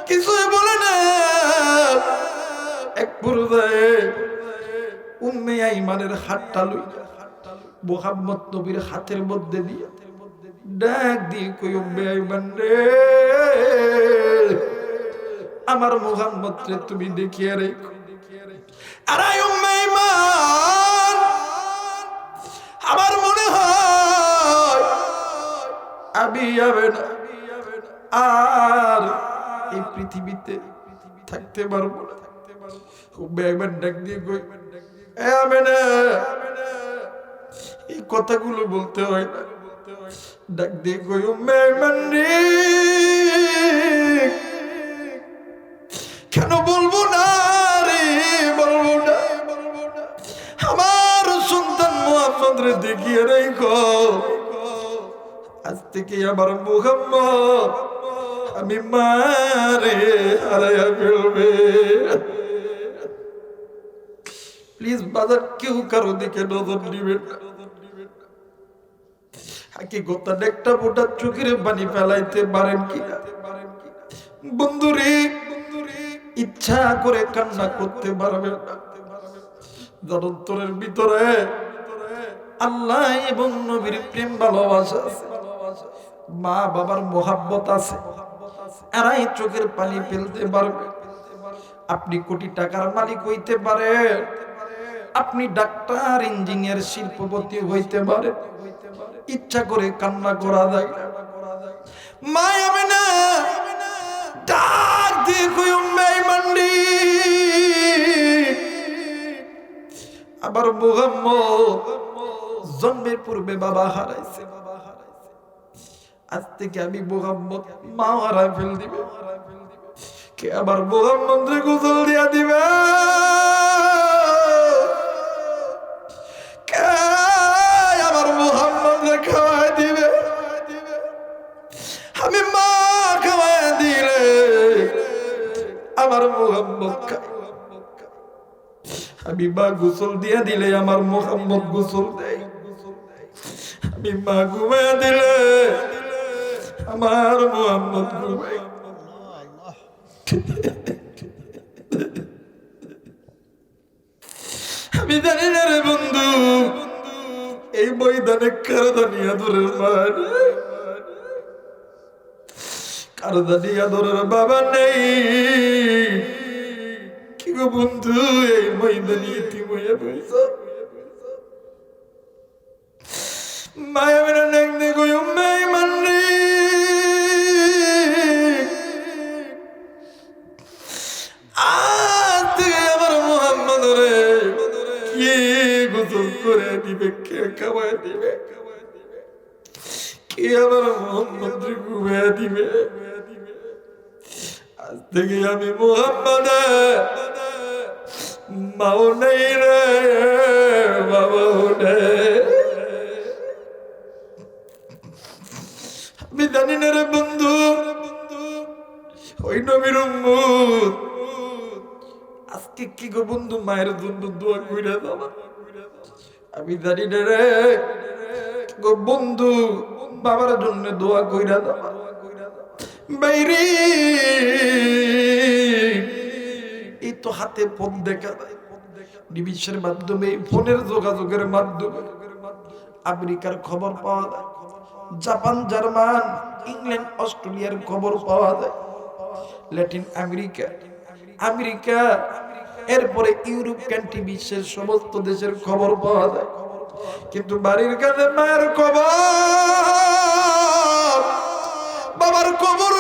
কিছুই বলে না, এক পর্যায়ে উম্মে আইমানের হাতটা লইয়া মুহাম্মদ নবীর হাতের মধ্যে দিয়ে ডাক দিয়ে কই উম্মে আইমান রে আমার মুহাম্মদ রে তুমি দেখিয়ে রেখো। আরে উম্মে আইমান আমার মনে হয় আমি যাবে না, আর এই পৃথিবীতে থাকতে পারবো না। একবার ডাক দিয়ে কই, আমি না, এই কথাগুলো বলতে হয় না। ডাক দিয়ে কই, কেন বলবো না রে, বলবো না। আমার সন্তান মুহাম্মদ রে দেখিয়ে রেখো, আজ থেকে আমার মুহাম্মদ আমি মারে হারাইয়া ফেলবে। প্লিজ বাজার কেউ কারো দিকে নজর দিবেন না। হাকিকতান একটা ফোঁটা চোখের পানি ফেলাইতে পারেন কিনা? বন্ধুরে, ইচ্ছা করে কান্না করতে পারবে না। জনন্তরের ভিতরে আল্লাহ এবং নবীর প্রেম ভালোবাসা আছে, মা বাবার মোহাব্বত আছে, এরাই চোখের পানি ফেলতে পারবে। আপনি কোটি টাকার মালিক হইতে পারে, আপনি ডাক্তার, ইঞ্জিনিয়ার, শিল্পপতি হইতে পারে, ইচ্ছা করে কান্না করা যায় না। মা আমেনা ডাক দিয়ে কই, মান্ডি আবার মুহাম্মদ জন্মের পূর্বে বাবা হারাইছে, আজ থেকে আমি মুহাম্মদ মা হারাই ফেল দিবে। কে আবার মুহাম্মদ রে গোসল দিয়া দিবে? কে আবার মুহাম্মদ রে খাওয়াই দিবে? আমি মা খাওয়াই দিলে আমার মুহাম্মদ খায়, আমি মা গোসল দিয়া দিলে আমার মুহাম্মদ গোসল দেয়, আমি মা ঘুমাইয়া দিলে আমার মুহাম্মদ ঘুমায়। আমি জানি না রে বন্ধু, এই ময়দানে কারদানি আদরের মা নেই, কারদানি আদরের বাবা নেই। কি গো বন্ধু, এই ময়দানে ইতিম হয়ে বইছ। মায়া মেরা নেক নে গো উম্মাই মান্নি, আজ থেকে আমার মুহাম্মদ রে কে গোসল করে দিবে, কে খাওয়াই দিবে, কে আমার মুহাম্মদ রে ঘুমাইয়া দিবে? আজ থেকে আমি মুহাম্মদ মাও নেই রে, বাবাও নেই। আমি জানি না রে বন্ধু, ওই নবীর উম্মত আজকে কি গো বন্ধু মায়ের জন্য দোয়া কইরা দাও। আমি জানি না রে গো বন্ধু বাবার জন্য দোয়া কইরা দাও। বাইরে এই তো হাতে ফোন দেখা যায়, ডিভিশনের মাধ্যমে, ফোনের যোগাযোগের মাধ্যমে আমেরিকার খবর পাওয়া যায়, জাপান, জার্মান, ইংল্যান্ড, অস্ট্রেলিয়ার খবর পাওয়া যায়, ল্যাটিন আমেরিকা, এরপরে ইউরোপ কান্ট্রি, বিশ্বের সমস্ত দেশের খবর পাওয়া যায়। কিন্তু বাড়ির কাছে মায়ের খবর, বাবার খবর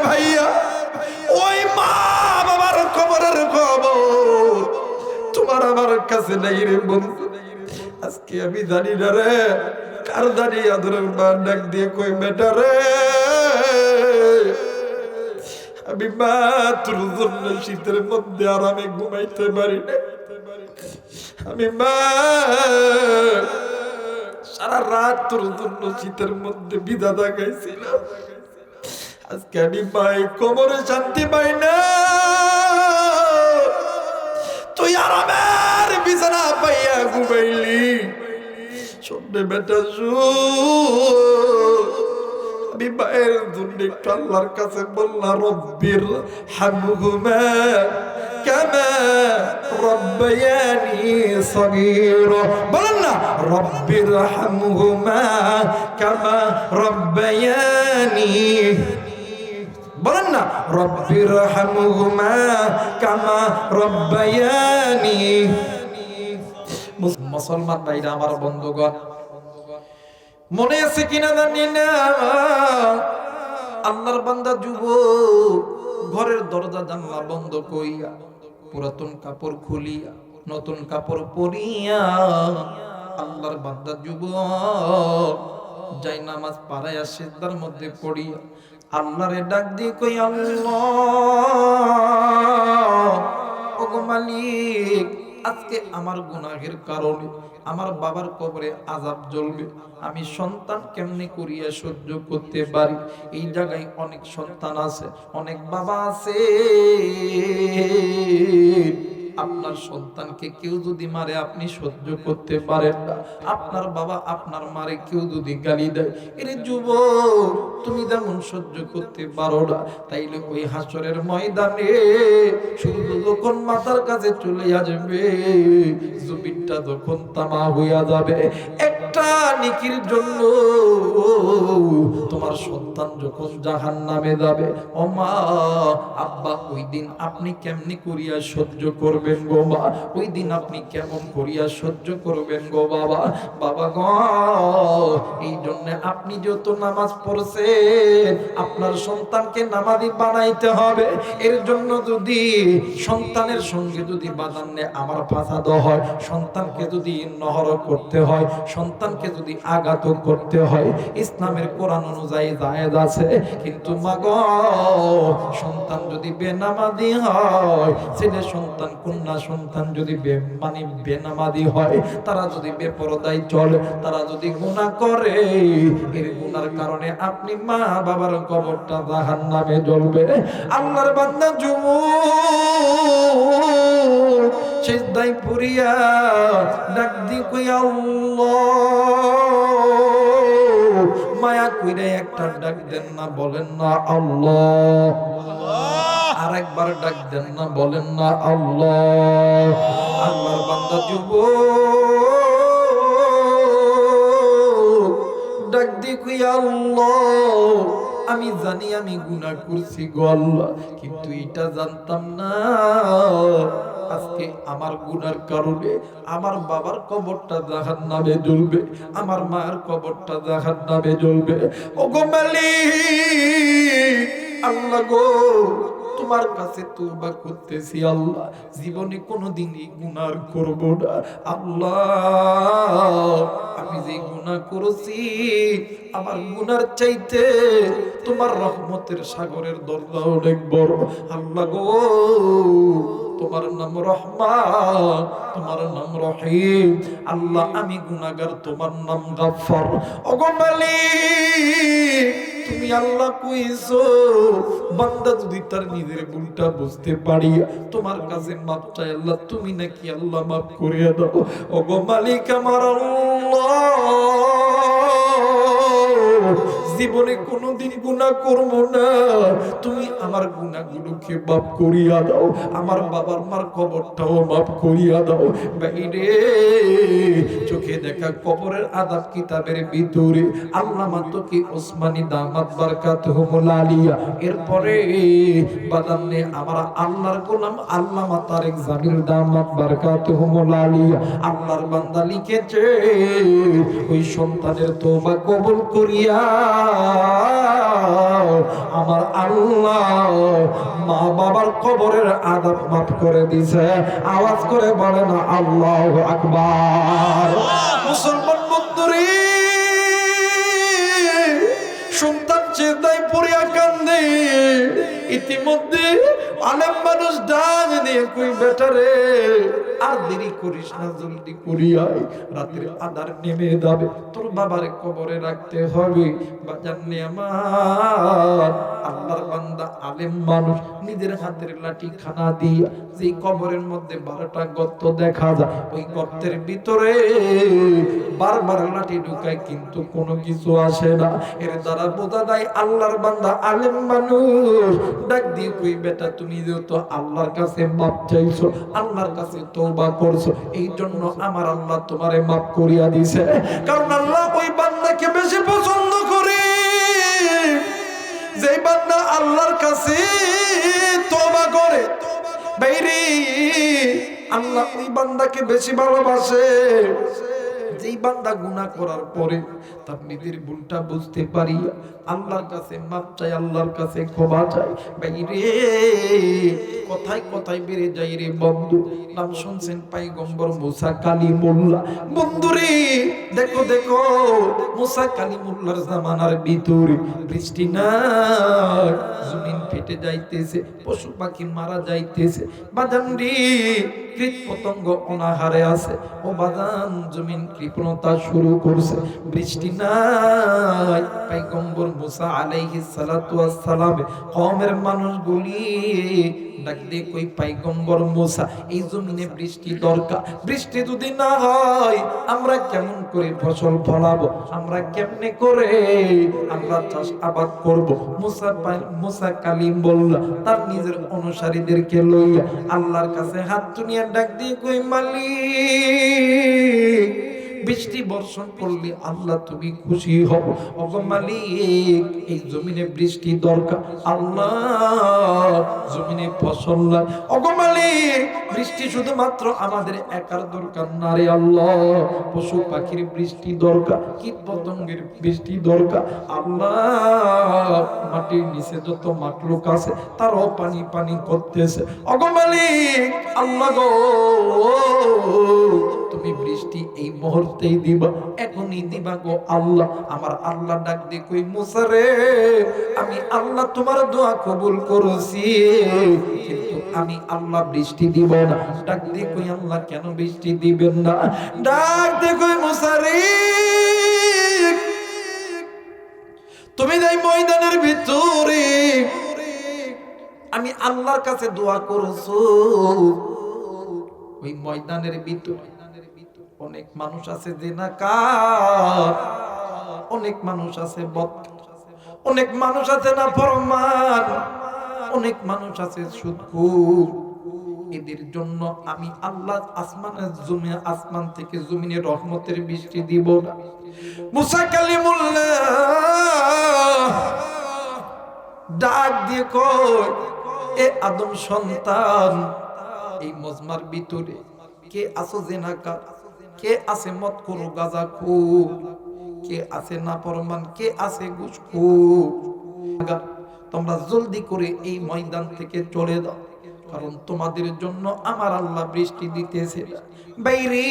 ভাইয়া, ওই মা বাবার খবরের খবর তোমার আমার কাছে নাই রে বন্ধু। আজকে আমি জানি না রে কার জানি আদরের মা ডাক দিয়ে কই, বেটা রে আমি মা তোর জন্য শীতের মধ্যে আরামে ঘুমাইতে পারি না, আমি মা সারা রাত তোর জন্য শীতের মধ্যে বিধাতা গাইছিলাম। আজকে আমি পাই কোমরে শান্তি পাই না, তুই আরামের বিছানা পাইয়া ঘুমাইলি। শোনে বেটা আমি মায়ের জন্য একটু আল্লাহর কাছে বললাম, রব্বির হামহুমা কামা রব্বায়ানি সগীরা। বলেন না, রব্বির হামহুমা কামা রব্বায়ানি, বলেন না, রব্বির হামহুমা কামা রব্বায়ানি। মুসলমান ভাইরা আমার বন্ধুগণ, মনে আছে কিনা জানি না, আল্লাহর বান্দা যুবক ঘরের দরজা জানলা বন্ধ কইয়া পুরাতন কাপড় খুলিয়া নতুন কাপড় পরিয়া আল্লাহর বান্দা যুবক যাই নামাজ পাড়াইয়া সিজদার মধ্যে পড়িয়া আল্লাহরে ডাক দিয়ে কই, আল্লাহ ওগো মালিক, আজকে আমার গুনাহের কারণে আমার বাবার কবরে আযাব জ্বলবে, আমি সন্তান কেমনে করিয়া সহ্য করতে পারি? এই জায়গায় অনেক সন্তান আছে, অনেক বাবা আছে, আপনার সন্তানকে কেউ যদি মারে আপনি সহ্য করতে পারেন না, আপনার বাবা আপনার মারে কেউ যদি গালি দেয়, এরে যুবক তুমি যেমন সহ্য করতে পারো না, তাইলে ওই হাসরের ময়দানে শুধু যখন মাথার কাছে চলে আসবে, জমিনটা যখন তামা হইয়া যাবে, একটা নেকির জন্য তোমার সন্তান যখন জাহান্নামে যাবে, ও মা আব্বা ওই দিন আপনি কেমনি করিয়া সহ্য করবেন গো মা? ওই দিন আপনি কেমন করিয়া সহ্য করবেন গো বাবা? বাবা গো, এই জন্য আপনি যত নামাজ পড়ছেন আপনার সন্তানকে নামাজি বানাইতে হবে। এর জন্য যদি সন্তানের সঙ্গে যদি বাদান্নে আমার ফাসাদ হয়, সন্তানকে যদি নহর করতে হয়, সন্তানকে যদি আঘাত করতে হয়, ইসলামের কোরআন অনুযায়ী জায়েজ আছে। কিন্তু মাগো, সন্তান যদি বেনামাজি হয়, ছেলে সন্তান কন্যা সন্তান যদি বেনামাজি হয়, তারা যদি বেপরদায় চলে, তারা যদি গুনাহ করে, এর গুনার কারণে আপনি মা বাবার কবরটা জাহান্নামে জ্বলবে। আল্লাহর বান্দা যুবক সিজদায় পড়িয়া ডাক দি কই, আল্লাহ, মায়া কইরা একটা ডাক দেন না, বলেন না আল্লাহ। আরেকবার ডাক দেন না, বলেন না আল্লাহ। আল্লাহর বান্দা যুবক ডাক দি কই, আল্লাহ, আমি জানি আমি গুনাহ করছি গো আল্লাহ, কিন্তু এটা জানতাম না আজকে আমার গুনার কারণে আমার বাবার কবরটা জাহান্নামে জ্বলবে, আমার মায়ের কবরটা জাহান্নামে জ্বলবে। ওগো মালিক, আল্লাহ গো, তোমার কাছে তওবা করতেছি আল্লাহ, জীবনে কোনোদিনই গুনাহ করব না আল্লাহ। আমি যে গুনাহ করেছি, আমার গুনার চাইতে তোমার রহমতের সাগরের দরজা অনেক বড় আল্লাহ গো। তোমার নাম রহমান, তোমার নাম রহিম আল্লাহ, আমি গুনাহগার, তোমার নাম গাফফার। ওগো মালিক, তুমি আল্লাহ কইছো বান্দা যদি তার নিজের ভুলটা বুঝতে পারি তোমার কাছে মাপ চাই আল্লাহ, তুমি নাকি আল্লাহ মাফ করিয়া দাও। ওগো মালিক আমার আল্লাহ, জীবনে কোনোদিন গুনাহ করব না, তুমি আমার গুনাহগুলোকে মাফ করিয়া দাও, আমার বাবার মার কবরটাও মাফ করিয়া দাও। বাইরে চোখে দেখা কবরের আযাব কিতাবের ভিতরে আল্লামা তকি ওসমানী দামাত বারকাতুহুল আলিয়া, এরপরে বাদান্নে আমার আল্লাহর গোলাম আল্লামা তারেক জামিল দামাত বারকাতুহুল আলিয়া, আল্লাহর বান্দা লিখেছে, ওই সন্তানের তওবা কবুল করিয়া আমার আল্লাহ মা বাবার কবরের আযাব মাফ করে দিয়েছে। আওয়াজ করে বলে না আল্লাহু আকবার। মুসলমান বন্ধুরে, সন্তান সিজদায় পড়িয়া কান্দে, ইতিমধ্যে আলেম মানুষ ডাক দিয়ে কই, বেটারে আর দেরি করিস না, জলদি করিয়া রাতের আঁধার নেমে যাবে, তোর বাবার কবরে রাখতে হবে। বাজার নেয়ামার আল্লাহর বান্দা আলেম মানুষ নিজের হাতের লাঠি খানা দিয়া যে কবরের মধ্যে 12টা গর্ত দেখা যায়, ওই গর্তের ভিতরে বারবার লাঠি ঢুকায় কিন্তু কোনো কিছু আসে না। এর দ্বারা বোঝা যায় আল্লাহর বান্দা আলেম মানুষ ডাক দিয়ে কই, বেটা তুমি যেহেতু আল্লাহর কাছে মাপ চাইছো, আল্লাহর কাছে তওবা করছো, এই জন্য আমার আল্লাহ তোমারে মাফ করিয়া দিছে। কারণ আল্লাহ ওই বান্দাকে বেশি পছন্দ করে যে বান্দা আল্লাহর কাছে তওবা করে। বাইরে আল্লাহ ওই বান্দাকে বেশি ভালোবাসে যেই বান্দা গুনাহ করার পরে তার নিজের ভুলটা বুঝতে পারি, আল্লাহর কাছে মাপ চাই, আল্লাহর কাছে ক্ষমা চাই। বাইরে কথায় কথায় বেড়ে যাই রে বন্ধু। নাম শুনছেন পয়গম্বর মুসা কালিমুল্লাহ। বন্ধুরে দেখো দেখো, মুসা কালিমুল্লাহর জামানার ভিতরে বৃষ্টি নাই, জমিন ফেটে যাইতেছে, পশু পাখি মারা যাইতেছে। বাজান রে, কীট পতঙ্গ অনাহারে আছে। ও বাজান, জমিন কৃপণতা শুরু করছে, বৃষ্টি নাই। পয়গম্বর মুসা আলাইহিস সালাতু ওয়াস সালাম কওমের মানুষগুলি ডাক দিয়ে কই, পয়গম্বর মুসা, এই জমিনে বৃষ্টি দরকার। বৃষ্টি যদি না হয় আমরা কেমন করে ফসল ফলাবো, আমরা কেমনে করে আমরা চাষ আবাদ করব? মুসা কালিম বলল তার নিজের অনুসারীদেরকে লইয়া আল্লাহর কাছে হাত তুলিয়া ডাক দিয়ে কই, মালিক, বৃষ্টি বর্ষণ করলে আল্লাহ তুমি খুশি হও। ওগো মালিক, এই জমিনে বৃষ্টি দরকার, আল্লাহ জমিনে ফসল নাই। ওগো মালিক, বৃষ্টি শুধুমাত্র আমাদের একার দরকার না রে আল্লাহ, পশু পাখির বৃষ্টি দরকার, কীট পতঙ্গের বৃষ্টি দরকার। আল্লাহ মাটির নিচে যত মাকলুক আছে তারাও পানি পানি করতেছে। ওগো মালিক, আল্লাহ গো, তুমি বৃষ্টি এই মুহূর্তেই দিবা, এখনই দিবা গো আল্লাহ। আমার আল্লাহ ডাক দিয়ে কই, মুসা রে, আমি আল্লাহ তোমার দোয়া কবুল করেছি, কিন্তু আমি আল্লাহ বৃষ্টি দিব না। ডাক দিয়ে কই, আল্লাহ কেন বৃষ্টি দিবেন না? ডাক দিয়ে কই, মুসা রে, তুমি যাই ময়দানের ভিতরে আমি আল্লাহর কাছে দোয়া করেছো, ওই ময়দানের ভিতরে অনেক মানুষ আছে জিনাকার, অনেক মানুষ আছে বদকার, অনেক মানুষ আছে নাফরমান, অনেক মানুষ আছে সুদখোর। এদের জন্য আমি আল্লাহ আসমান থেকে জমিনে রহমতের বৃষ্টি দিব না। মুসা কালিমুল্লাহ ডাক দিয়ে কয়, এ আদম সন্তান, এই মজমার ভিতরে কে আছো জিনাকার, কে আছে মদখোর গাঁজাখোর, কে আছে নাফরমান, কে আছে ঘুষখোর? তোমরা জলদি করে এই ময়দান থেকে চলে দাও, কারণ তোমাদের জন্য আমার আল্লাহ বৃষ্টি দিতেছে। বাইরে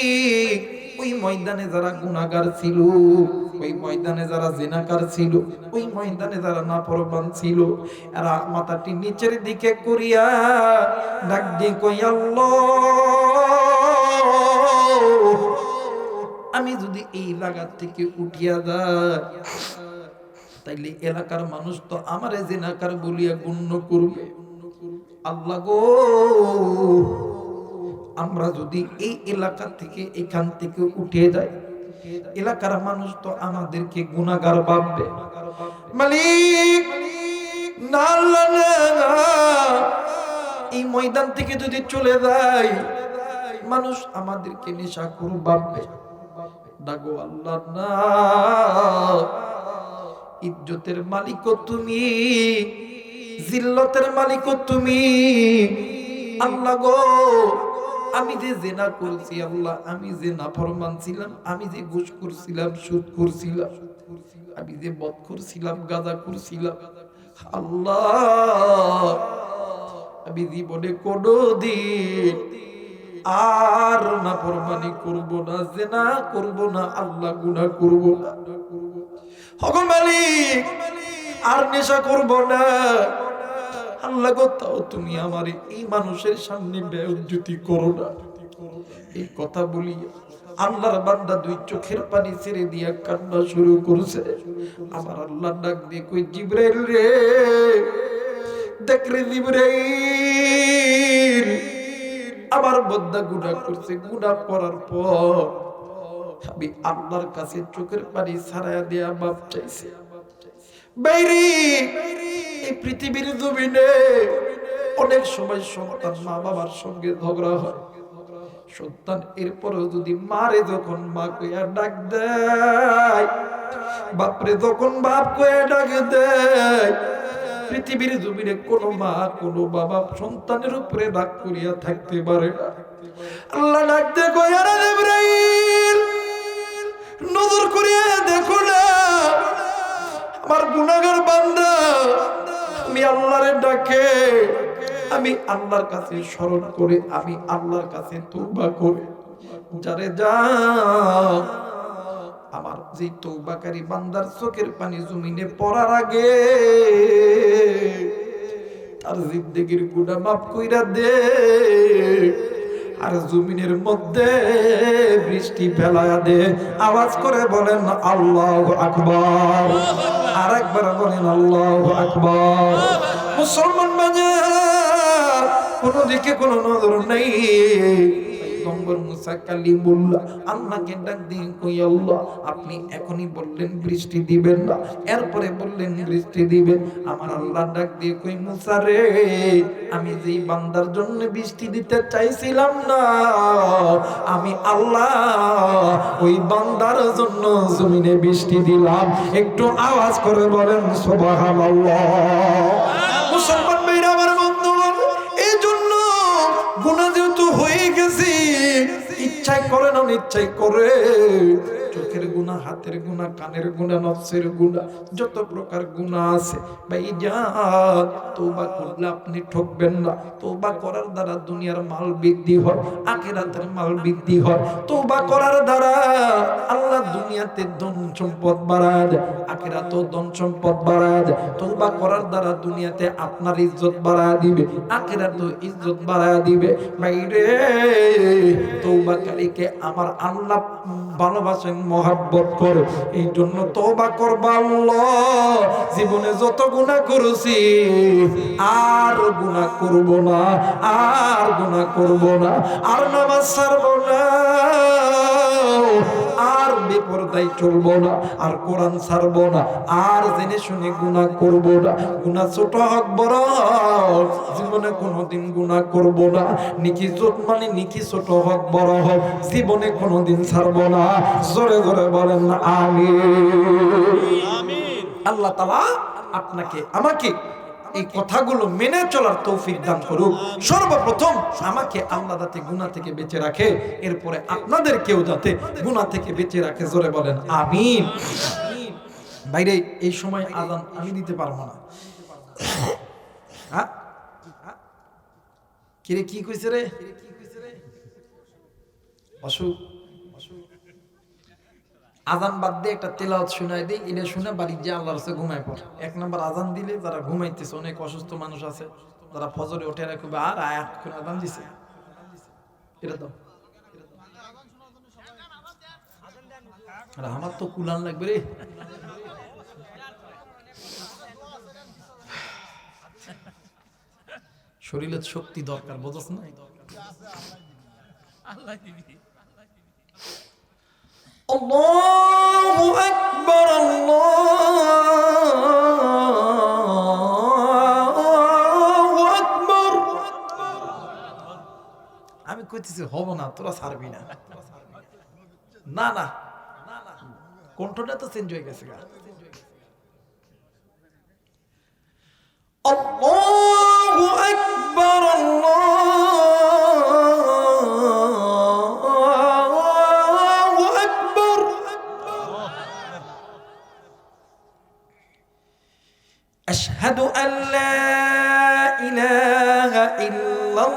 ওই ময়দানে যারা গুনাহগার ছিল, ওই ময়দানে যারা জিনাকার ছিল, ওই ময়দানে যারা নাফরমান ছিল, এরা মাথাটি নিচের দিকে করিয়া ডাক দিয়ে কই, আল্লাহ, আমি যদি এই এলাকা থেকে উঠিয়া যাই তাইলে এলাকার মানুষ তো আমারে জিনাকার বলিয়া গণ্য করবে। আল্লাহ গো, আমরা যদি এই এলাকা থেকে এখান থেকে উঠে যাই, এলাকার মানুষ তো আমাদেরকে গুনাহগার ভাববে। মালিক, না না, এই ময়দান থেকে যদি চলে যাই মানুষ আমাদেরকে নেশাখোর ভাববে। ডাকো আল্লাহ, না, ইজ্জতের মালিক তুমি, জিল্লতের মালিক তুমি। আল্লাহ গো, আমি যে জিনা করছি, আল্লাহ আমি যে নাফরমান ছিলাম, আমি যে ঘুষ করছিলাম, সুদ করছিলাম, আমি যে বদখোর ছিলাম, গাঁজা করছিলাম, আল্লাহ আমি জীবনে কোনোদিন আর নাফরমানি করব না, জিনা করব না, আল্লাহ গুনাহ করব না। ওগো মালিক, আর নেশা করব না। আল্লাহ গো, তাও তুমি আমার এই মানুষের সামনে বেইজ্জতি করো না। এই কথা বলি আল্লাহর বান্দা দুই চোখের পানি ছেড়ে দিয়া কান্না শুরু করছে। আমার আল্লাহ ডাক দিয়ে কই, জিবরাইল রে, দেখ রে জিবরাইল, আমার বান্দা গুনাহ করছে, গুনাহ করার পর আমি আল্লাহর কাছে চোখের পানি ছাড়াইয়া দেয়া মাপ চাইছে। বাইরে এই পৃথিবীর জমিনে অনেক সময় সন্তান মা বাবার সঙ্গে ঝগড়া হয়। সন্তান এরপরেও যদি মারে যখন মা কইয়া ডাক দেয়, বাপরে যখন বাপ কইয়া ডাক দেয়, পৃথিবীর জমিনে কোনো মা কোনো বাবা সন্তানের উপরে রাগ করিয়া থাকতে পারে না। আল্লাহ ডাক দিয়ে কইয়া, জিবরাইল নজর করিয়া দেখো না আমার গুনাহগার বান্দা আমি আল্লাহরে ডাকে, আমি আল্লাহর কাছে স্মরণ করে, আমি আল্লাহর কাছে তওবা করে যারে যা আমার যে তওবাকারী বান্দার চোখের পানি জমিনে পড়ার আগে তার জিন্দেগির গুনাহ মাফ কইরা দে, আর জমিনের মধ্যে বৃষ্টি ফেলায়া দে। আওয়াজ করে বলেন আল্লাহু আকবার, আর একবার বলেন আল্লাহু আকবার। মুসলমান বাজার কোন দিকে কোনো নজর নাই। পয়গম্বর মুসা কালিমুল্লাহ আল্লাহকে ডাক দিয়ে কই আল্লাহ আপনি এখনই বললেন বৃষ্টি দিবেন না, এরপরে বললেন বৃষ্টি দিবেন। আমার আল্লাহ ডাক দিয়ে কই মুসা রে, আমি যেই বান্দার জন্য বৃষ্টি দিতে চাইছিলাম না, আমি আল্লাহ ওই বান্দার জন্য জমিনে বৃষ্টি দিলাম। একটু আওয়াজ করে বলেন সুবহানাল্লাহ। মুসলমান ভাইরা আমার বন্ধুগণ, এই জন্য গুনাহ যেহেতু হয়ে গেছে, ইচ্ছায় করে না ইচ্ছায় করে, চোখের গুনাহ, হাতের গুনাহ, কানের গুনাহ, নফসের গুনাহ, যত প্রকার গুনাহ আছে ভাইজান তওবা করলে আপনি ঠকবেন না। তওবা করার দ্বারা দুনিয়ার মাল বৃদ্ধি হয়, আখিরাতের মাল বৃদ্ধি হয়। তওবা করার দ্বারা আল্লাহ দুনিয়াতে ধন সম্পদ বাড়ায় দেয়, আখিরাতেও ধন সম্পদ বাড়ায় দেয়। তওবা করার দ্বারা দুনিয়াতে আপনার ইজ্জত বাড়ায় দিবে, আখিরাতেও ইজ্জত বাড়ায় দিবে। ভাইরে তওবাকারীকে আমার আল্লাহ ভালোবাসেন, মহব্বত করে, এই জন্য তওবা করবা। আল্লাহ জীবনে যত গুনাহ করেছি আর গুনাহ করব না, আর গুনাহ করব না, আর নামাজ ছাড়ব না, আর বেপরদায় চলব না, আর কোরআন ছাড়ব না, আর জেনে শুনে গুনাহ করব না। গুনাহ ছোট হোক বড় হোক জীবনে কোনোদিন গুনাহ করব না। নেকি যত মানে নেকি ছোট হোক বড় হোক জীবনে কোনোদিন ছাড়ব না। জোরে জোরে বলেন আমিন। আল্লাহ তাআলা আপনাকে আমাকে এই কথাগুলো মেনে চলার তৌফিক দান করুক। সর্বপ্রথম আমাকে আল্লাহ যাতে গুনাহ থেকে বেঁচে রাখে, এরপরে আপনাদেরকেও যাতে গুনাহ থেকে বেঁচে রাখে। জোরে বলেন আমিন। বাইরে এই সময় আযান আমি দিতে পারবো না। হ্যাঁ কিরে কি কইছে রে অসুখ? আজান বাদ দিয়ে একটা তেলাওয়াত শোনাই দেই, এটা শুনে বাড়ি যে আল্লাহর কাছে ঘুমায় পড়ে। এক নাম্বার আজান দিলে যারা ঘুমাইতেছে, অনেক অসুস্থ মানুষ আছে যারা ফজরে ওঠে রাখবে আর আয়াত করে আজান দিছে, এটা তো আর আমার তো কুলান লাগবে রে। শরীরের শক্তি দরকার, বোঝাস না? আল্লাহ দিবি। আল্লাহু আকবার, আল্লাহু আকবার। আমি কইতেছি হব না, তোরা ছাড়বি না। না না কণ্ঠটা তো চেঞ্জ হয়ে গেছে। আল্লাহু আকবার, আল্লাহু আকবার। আশহাদু আন লা ইলাহা ইল্লাল্লাহ,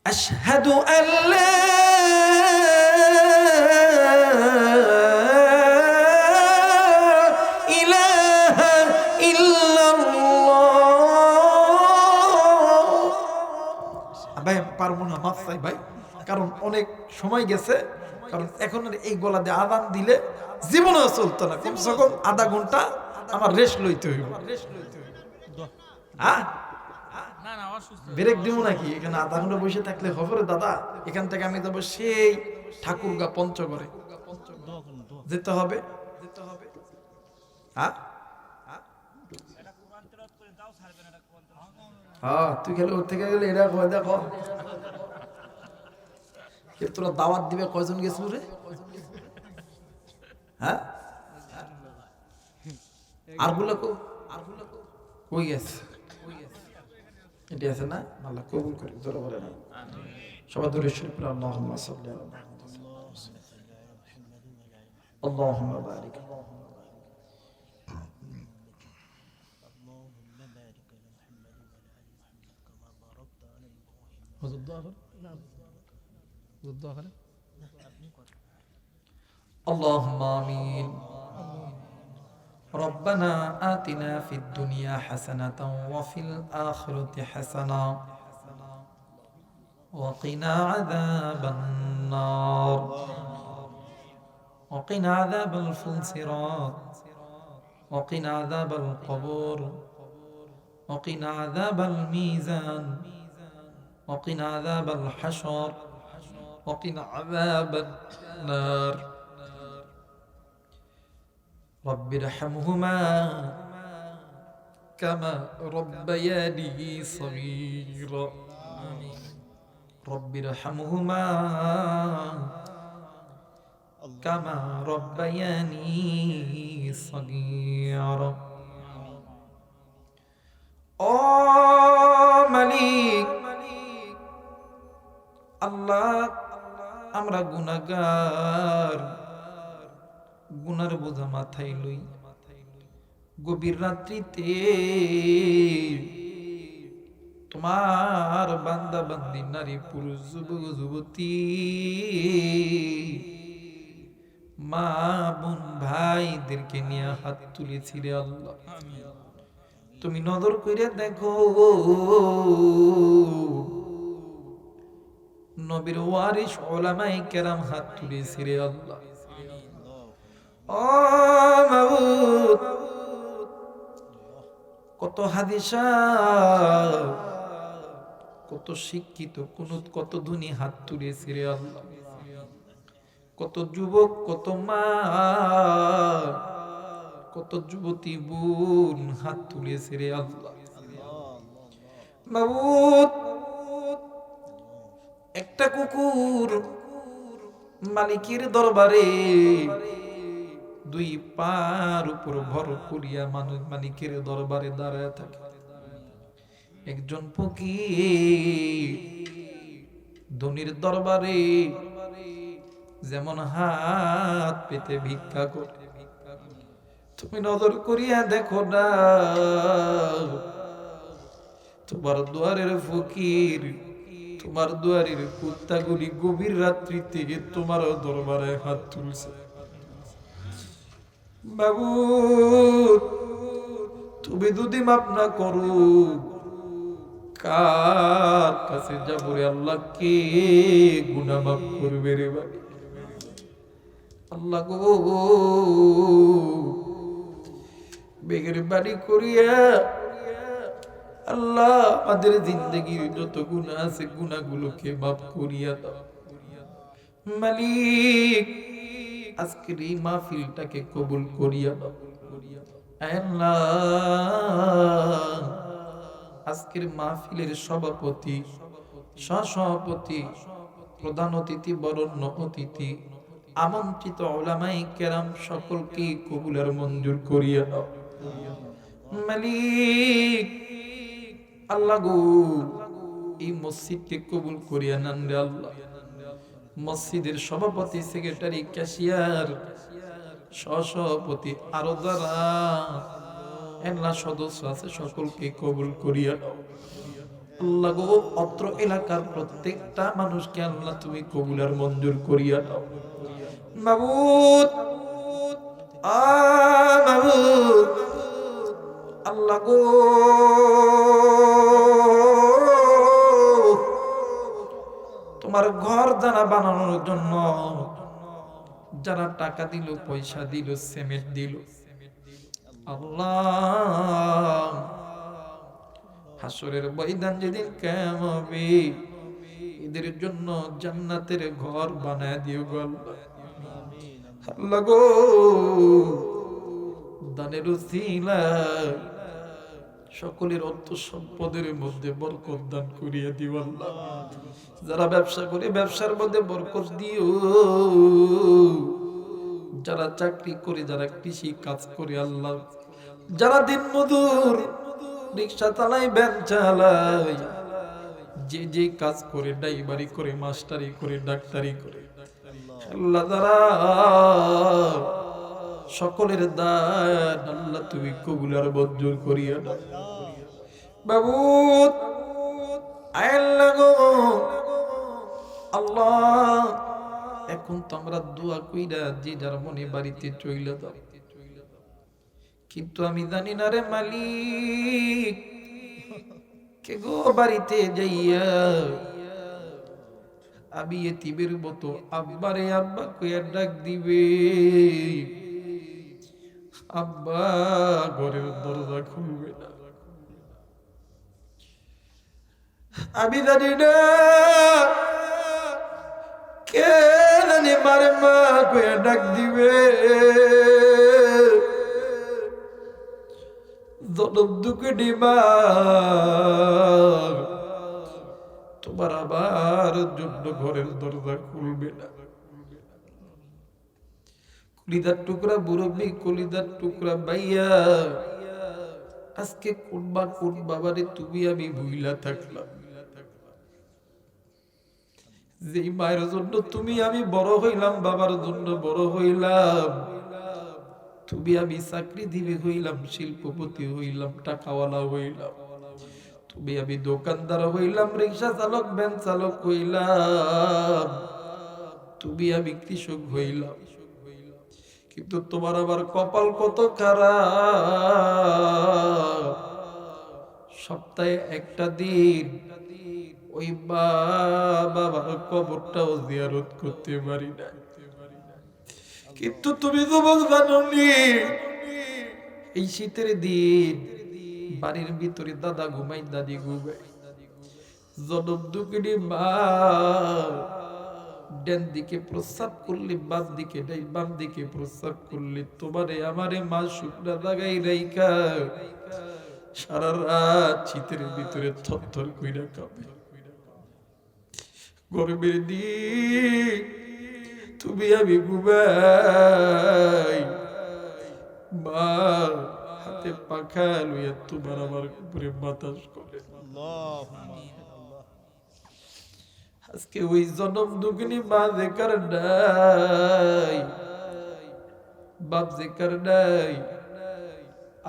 আশহাদু আন লা পারবো না, মাফ চাই ভাই, কারণ অনেক সময় গেছে। কারণ এখন এই গলা দিয়ে আযান দিলে জীবনেও চলতো না, কমসে কম আধা ঘন্টা আমার রেস্ট লইতে হইব। ব্রেক দিব নাকি? এখানে আধা ঘন্টা বসে থাকলে হবে রে দাদা? এখান থেকে আমি যাবো সেই ঠাকুরগা পঞ্চগড়ে যেতে হবে। হ্যাঁ তুই খেলে ওর থেকে গেলে এরা কয় দেখো তোরা দাওয়াত দিবে কয়জন গেছিল রে? হ্যাঁ আর গুলো কই গেছে? এটি আছে না? আল্লাহ কবুল করে, জোরে বলে না সবাই দূরে শরীফ আল্লাহুম্মা সাল্লি আলা মুহাম্মাদ আল্লাহুম্মা বারিক হুজুর দোয়া করে না হুজুর দোয়া করে اللهم آمين ربنا آتنا في الدنيا حسنة وفي الآخرة حسنة وقنا عذاب النار وقنا عذاب الفلسرات وقنا عذاب القبور وقنا عذاب الميزان وقنا عذاب الحشر وقنا عذاب النار رب ارحمهما كما ربياني صغيرا رب ارحمهما كما ربياني صغيرا ও মালিক আল্লাহ আমরা গুনাহগার গুনার বোঝা মাথায় লই গভীর রাত্রিতে তোমার বান্দা বান্দি নারী পুরুষ যুবক যুবতী মা বোন ভাইদেরকে নিয়ে হাত তুলেছি রে আল্লাহ তুমি নজর করে দেখো নবীর ওয়ারিস উলামায়ে কেরাম হাত তুলেছি রে আল্লাহ ও মাবুদ কত হাদিসা কত শিক্ষিত কত ধনী হাত তুলেছি রে আল্লাহ কত যুবক কত মা কত যুবতী বোন হাত তুলেছে রে আল্লাহ মাবুদ একটা কুকুর মালিকের দরবারে দুই পার উপর ভর করিয়া মানুষ মালিকের দরবারে দাঁড়ায় থাকে একজন ফকির ধনীর দরবারে যেমন হাত পেতে ভিক্ষা করে তুমি নজর করিয়া দেখো না তোমার দুয়ারের ফকির তোমার দুয়ারের কুত্তাগুলি গভীর রাত্রি থেকে তোমার দরবারে হাত তুলছে বাবু তুমি যদি মাপ না করো কার কাছে যাব রে আল্লাহ কে গুনাহ মাফ করবে রে বাবা আল্লাহ গো বেগের বাড়ি করিয়া আল্লাহ আমাদের জিন্দগির যত গুনাহ আছে গুনাহগুলোকে মাফ করিয়া দাও মালিক আজকের এই মাহফিলটাকে কবুল করিয়া দাও আল্লাহ আজকের মাহফিলের সভাপতি সহসভাপতি প্রধান অতিথি বরণ্য অতিথি আমন্ত্রিত উলামায়ে কেরাম সকলকে কবুল আর মঞ্জুর করিয়া দাও মালিক আল্লাহ গো এই মসজিদকে কবুল করিয়া নেন রে আল্লাহ মসজিদের সভাপতি সেক্রেটারি ক্যাশিয়ার সহসভাপতি আরো যারা আল্লাহ সদস্য আছে সকলকে কবুল করিয়া দাও আল্লাহ গো অত্র এলাকার প্রত্যেকটা মানুষকে আল্লাহ তুমি কবুল আর মঞ্জুর করিয়া দাও মাবুদ মাবুদ আল্লাহ গো তোমার ঘর যারা বানানোর জন্য যারা টাকা দিল পয়সা দিল সিমেন্ট দিল আল্লাহ হাসরের ময়দান যেদিন কিয়ামত হবে এদের জন্য জান্নাতের ঘর বানায় দিও গো আল্লাহ গো দানের উসিলায় সকলের অর্থ সম্পদের মধ্যে বরকত দান করিয়া দিও আল্লাহ যারা ব্যবসা করে ব্যবসার মধ্যে বরকত দিও যারা চাকরি করে যারা কৃষি কাজ করে আল্লাহ যারা দিনমজুর রিক্সা চালাই, ভ্যান চালাই, যে যে কাজ করে, ড্রাইভারি করে, মাস্টারি করে, ডাক্তারি করে, আল্লাহ তাআলা সকলের দান আল্লাহ তুমি কবুল আর মঞ্জুর করিয়া দাও। বাবু আল্লাহ গো, আল্লাহ এখন তো আমরা দোয়া কইরা যে যার মনে বাড়িতে চইলা দাও, কিন্তু আমি জানি না রে মালিক, কে গো বাড়িতে যাইয়া আমি এতিমের মতো আব্বারে আব্বা কইয়া ডাক দিবে, আব্বা ঘরের দরজা খুলবে না। আমি জানি না কে জানি মারে মা কইয়া ডাক দিবে, জনম দুঃখে মা তোমার আবার জন্য ঘরের দরজা খুলবে না। কলিদার টুকরা মুরব্বি, কলিদার টুকরা ভাইয়া, আজকে কোন বাবারে তুমি আমি ভুইলা থাকলাম, যে মায়ের জন্য তুমি আমি বড় হইলাম, বাবার জন্য বড় হইলাম, তুমি আমি চাকরিজীবী হইলাম, শিল্পপতি হইলাম, টাকাওয়ালা হইলাম, তুমি আমি দোকানদার হইলাম, রিক্সা চালক, ভ্যান চালক হইলাম, তুমি আমি কৃষক হইলাম, কিন্তু তোমার আবার কপাল কত খারাপ, সপ্তাহে একটা দিন ওই বাবার কবরটাও জিয়ারত করতে পারি না। কিন্তু তুমি যুবক জানোনি, এই শীতের দিন বাড়ির ভিতরে দাদা ঘুমাই, দাদি ঘুমাই, জনম দুঃখিনী মা ডান দিকে প্রস্রাব করলে বাম দিকে নাই, বাম দিকে প্রস্রাব করলে তোমারে আমারে মা শুকনা জায়গায় রাইখা সারা রাত শীতের ভিতরে থরথর কইরা কাঁপে। গরমের দিন তুমি আমি ঘুমাই, মা হাতে পাখা লইয়া তোমার আমার উপরে বাতাস করে। আজকে ওই জনম দুঃখিনী মা যেকার নাই, বাপ যেকার নাই,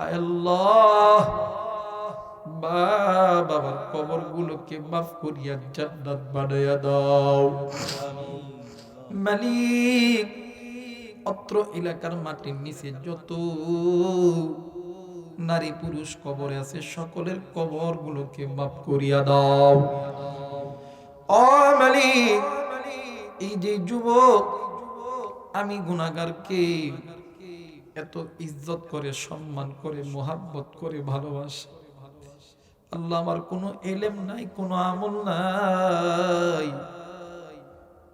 আয় আল্লাহ বাবার কবর গুলোকে মাফ করিয়া জান্নাত বানাইয়া দাও মালিক। অত্র এলাকার মাটির নিচে যত নারী পুরুষ কবরে আছে, সকলের কবর গুলোকে মাফ করিয়া দাও। ও মালিক, এই যে যুবক আমি গুনাহগারকে এত ইজ্জত করে, সম্মান করে, মোহাব্বত করে ভালোবাসে, আল্লাহ আমার কোনো এলেম নাই, কোনো আমল নাই,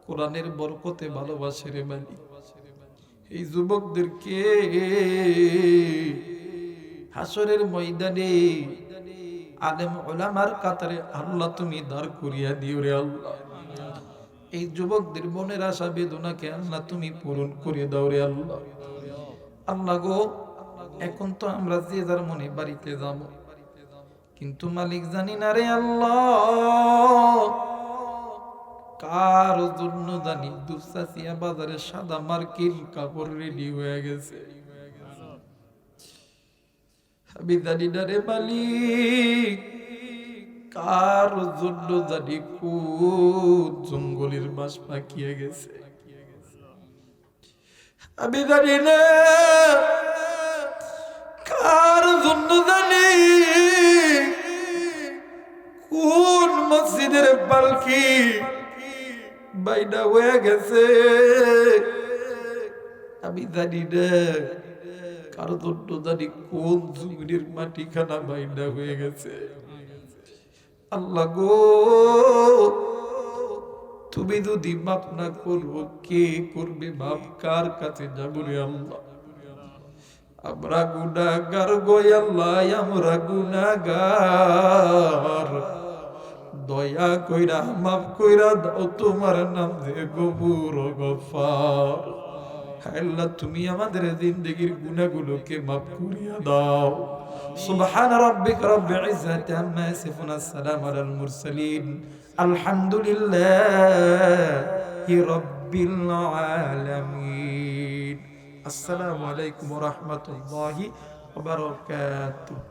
কোরআনের বরকতে ভালোবাসে রে মালিক। এই যুবকদেরকে হাসরের ময়দানে আলেম ওলামার কাতারে আল্লাহ তুমি দাঁড় করিয়া দিও রে আল্লাহ। এই যুবকদের মনের আশা বেদনাকে আল্লাহ তুমি পূরণ করে দাও রে আল্লাহ। আল্লাহ গো, এখন তো আমরা যে যার মনে বাড়িতে যাব, কিন্তু মালিক জানি না রে আল্লাহ কার জন্য জানি দুপচাচিয়া বাজারে সাদা মার্কিন কাপড় রেডি হয়ে গেছে, আমি জানি না রে মালিক কার জন্য জানি কোন জঙ্গলের বাস পাকিয়ে গেছে, আমি জানি না কার জন্য জানি কোন মসজিদের পালকি বাইনা হয়ে গেছে, আমি জানি না কার জন্য জানি কোন জমির মাটিখানা বাইনা হয়ে গেছে। আল্লাহ গো, তুমি যদি মাফ না করবো কে করবে মাফ? কার কাছে যাবো রে আল্লাহ? আমরা গুনাহগার গো আল্লাহ, আমরা গুনাহগার, দয়া কইরা মাফ কইরা দাও, তোমার নাম যে গফুর গফার। আল্লাহ তুমি আমাদের জিন্দেগীর গুনাহগুলোকে মাফ করিয়া দাও। সুবহান রাব্বিকা রাব্বিল ইজ্জাতি আম্মা ইয়াসিফুন, আসসালামু আলাল মুরসালিন, আলহামদুলিল্লাহি রাব্বিল আলামিন। আসসালামু আলাইকুম ওয়া রাহমাতুল্লাহি ওয়া বারাকাতুহু।